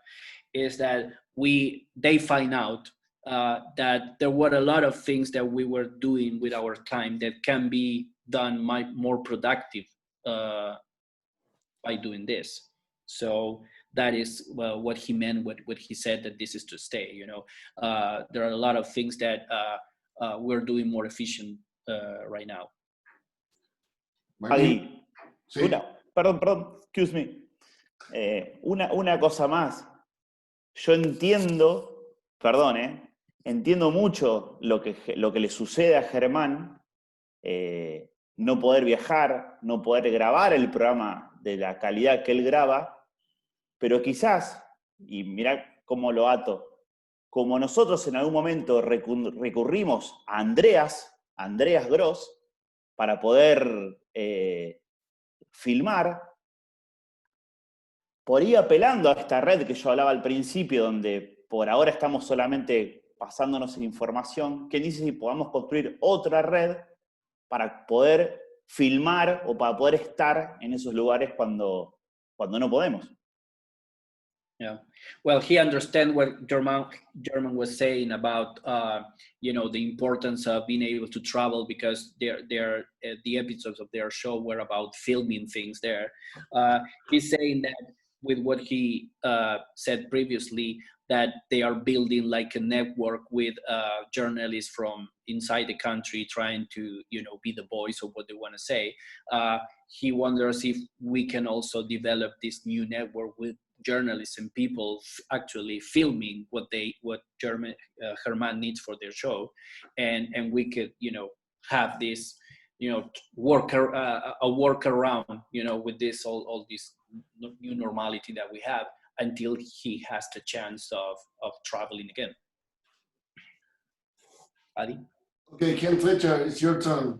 is that they find out that there were a lot of things that we were doing with our time that can be done more productive by doing this. So that is what he meant when he said that this is to stay. There are a lot of things that we're doing more efficient right now. Adi, ¿Sí? perdón, excuse me. Una cosa más. Yo entiendo mucho lo que le sucede a Germán, no poder viajar, no poder grabar el programa de la calidad que él graba, pero quizás, y mirá cómo lo ato, como nosotros en algún momento recurrimos a Andreas Gross para poder filmar, por ir apelando a esta red que yo hablaba al principio, donde por ahora estamos solamente pasándonos información, ¿quién dice si podamos construir otra red para poder filmar o para poder estar en esos lugares cuando no podemos? Yeah, well, he understands what German was saying about, you know, the importance of being able to travel, because the episodes of their show were about filming things there. He's saying that with what he said previously, that they are building like a network with journalists from inside the country trying to, you know, be the voice of what they want to say. He wonders if we can also develop this new network with journalists and people actually filming what German needs for their show, and we could, you know, have this, you know, a workaround, you know, with this all this new normality that we have until he has the chance of traveling again. Adi? Okay, Ken Fletcher, it's your turn.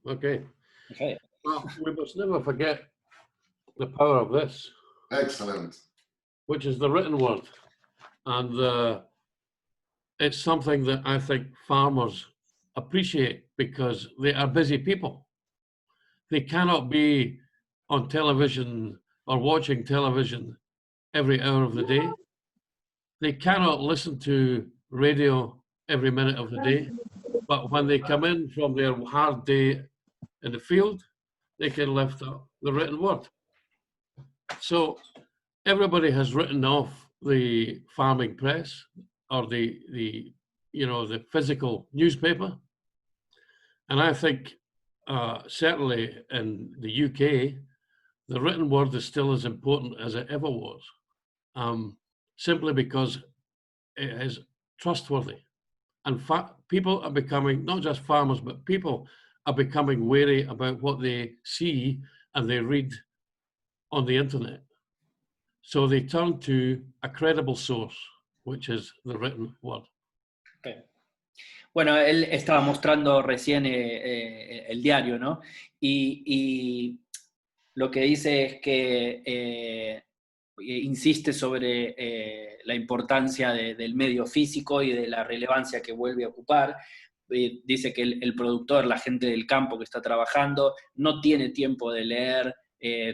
Okay. Okay. Well, we must never forget the power of this. Excellent. Which is the written word. And it's something that I think farmers appreciate because they are busy people. They cannot be on television or watching television every hour of the day. They cannot listen to radio every minute of the day. But when they come in from their hard day in the field, they can lift up the written word. So everybody has written off the farming press or the you know, the physical newspaper. And I think certainly in the UK, the written word is still as important as it ever was, simply because it is trustworthy. And people are becoming, not just farmers, but people are becoming wary about what they see and they read on the internet. So they turn to a credible source, which is the written word. Okay. Bueno, él estaba mostrando recién el diario, ¿no? Y lo que dice es que insiste sobre la importancia del medio físico y de la relevancia que vuelve a ocupar. Dice que el productor, la gente del campo que está trabajando, no tiene tiempo de leer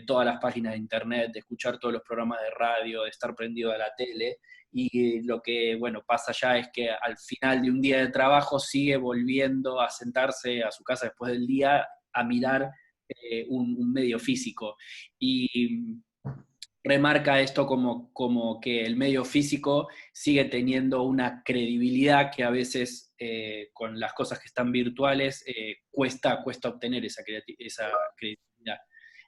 todas las páginas de internet, de escuchar todos los programas de radio, de estar prendido a la tele, y lo que, bueno, pasa ya es que al final de un día de trabajo sigue volviendo a sentarse a su casa después del día a mirar un medio físico. Y remarca esto como que el medio físico sigue teniendo una credibilidad que a veces con las cosas que están virtuales cuesta obtener esa credibilidad.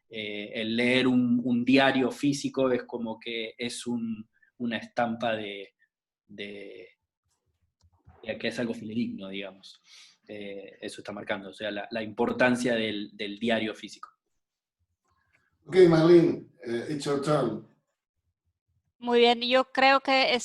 El leer un diario físico es como que es una estampa de que es algo fidedigno, digamos. Eso está marcando, o sea, la importancia del diario físico. Okay, Marlene, it's your turn. Muy bien, yo creo que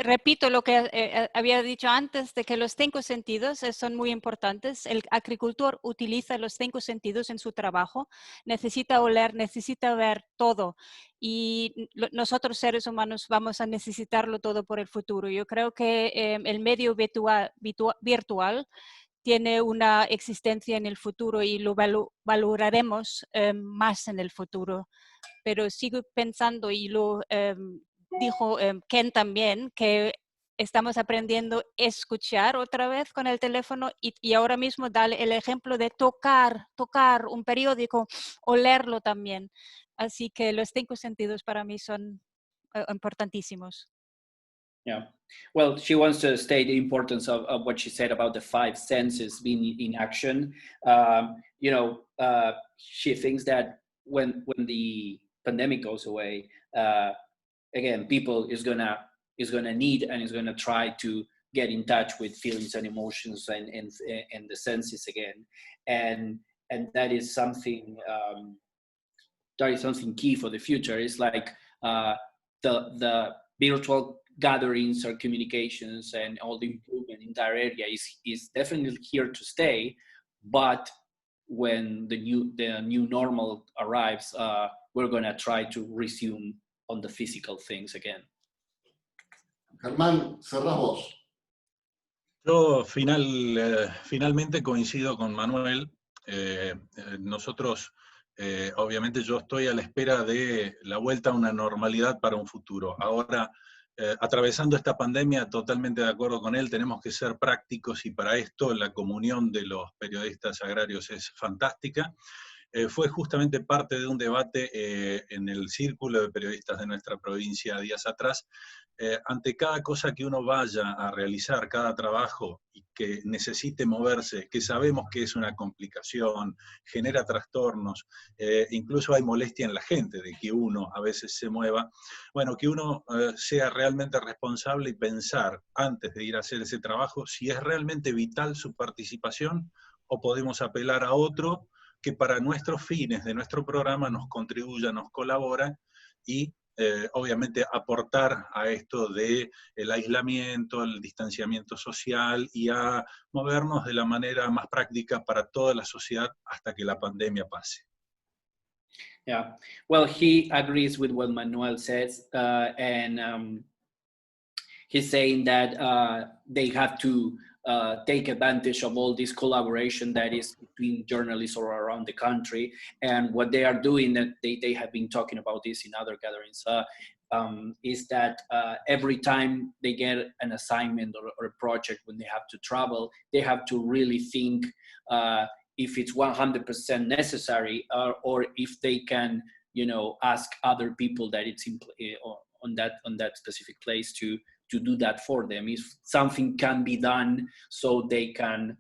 repito lo que había dicho antes, de que los 5 sentidos son muy importantes. El agricultor utiliza los 5 sentidos en su trabajo, necesita oler, necesita ver todo, y nosotros seres humanos vamos a necesitarlo todo por el futuro. Yo creo que el medio virtual tiene una existencia en el futuro y lo valoraremos más en el futuro. Pero sigo pensando, y lo dijo Ken también, que estamos aprendiendo a escuchar otra vez con el teléfono y ahora mismo darle el ejemplo de tocar un periódico o leerlo también. Así que los 5 sentidos para mí son importantísimos. Yeah. Well, she wants to state the importance of what she said about the 5 senses being in action. You know, she thinks that when the pandemic goes away, again, people is gonna need and is gonna try to get in touch with feelings and emotions and the senses again, and that is something key for the future. It's like the virtual gatherings or communications and all the improvement in that area is definitely here to stay. But when the new normal arrives, we're going to try to resume on the physical things again. Germán, cerrás vos. Yo finalmente coincido con Manuel. Nosotros, obviamente yo estoy a la espera de la vuelta a una normalidad para un futuro. Ahora, atravesando esta pandemia, totalmente de acuerdo con él, tenemos que ser prácticos y para esto la comunión de los periodistas agrarios es fantástica. Fue justamente parte de un debate en el círculo de periodistas de nuestra provincia días atrás. Ante cada cosa que uno vaya a realizar, cada trabajo y que necesite moverse, que sabemos que es una complicación, genera trastornos, incluso hay molestia en la gente de que uno a veces se mueva, bueno, que uno sea realmente responsable y pensar antes de ir a hacer ese trabajo si es realmente vital su participación o podemos apelar a otro que para nuestros fines de nuestro programa nos contribuya, nos colabora y obviamente aportar a esto del aislamiento, el distanciamiento social y a movernos de la manera más práctica para toda la sociedad hasta que la pandemia pase. Yeah, well, he agrees with what Manuel says, and he's saying that they have to take advantage of all this collaboration that is between journalists all around the country. And what they are doing, that they have been talking about this in other gatherings, is that every time they get an assignment or a project when they have to travel, they have to really think if it's 100% necessary or if they can, ask other people that it's on that specific place to do that for them. If something can be done so they can,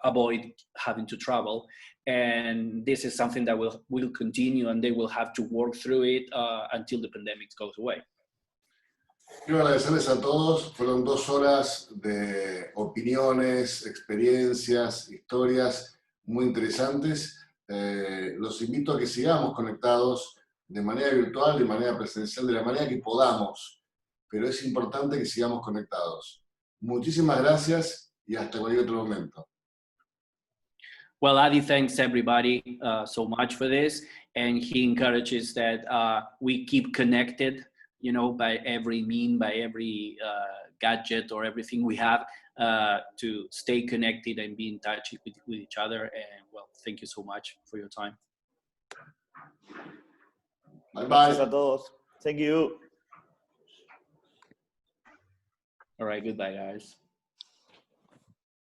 avoid having to travel. And this is something that will continue and they will have to work through it until the pandemic goes away. Quiero agradecerles a todos, fueron 2 horas de opiniones, experiencias, historias muy interesantes. Los invito a que sigamos conectados de manera virtual, de manera presencial, de la manera que podamos, pero es importante que sigamos conectados. Muchísimas gracias y hasta cualquier otro momento. Well, Adi thanks everybody so much for this, and he encourages that we keep connected, by every mean, by every gadget or everything we have to stay connected and be in touch with each other. And well, thank you so much for your time. Bye bye. Gracias a todos. Thank you. All right, goodbye, guys.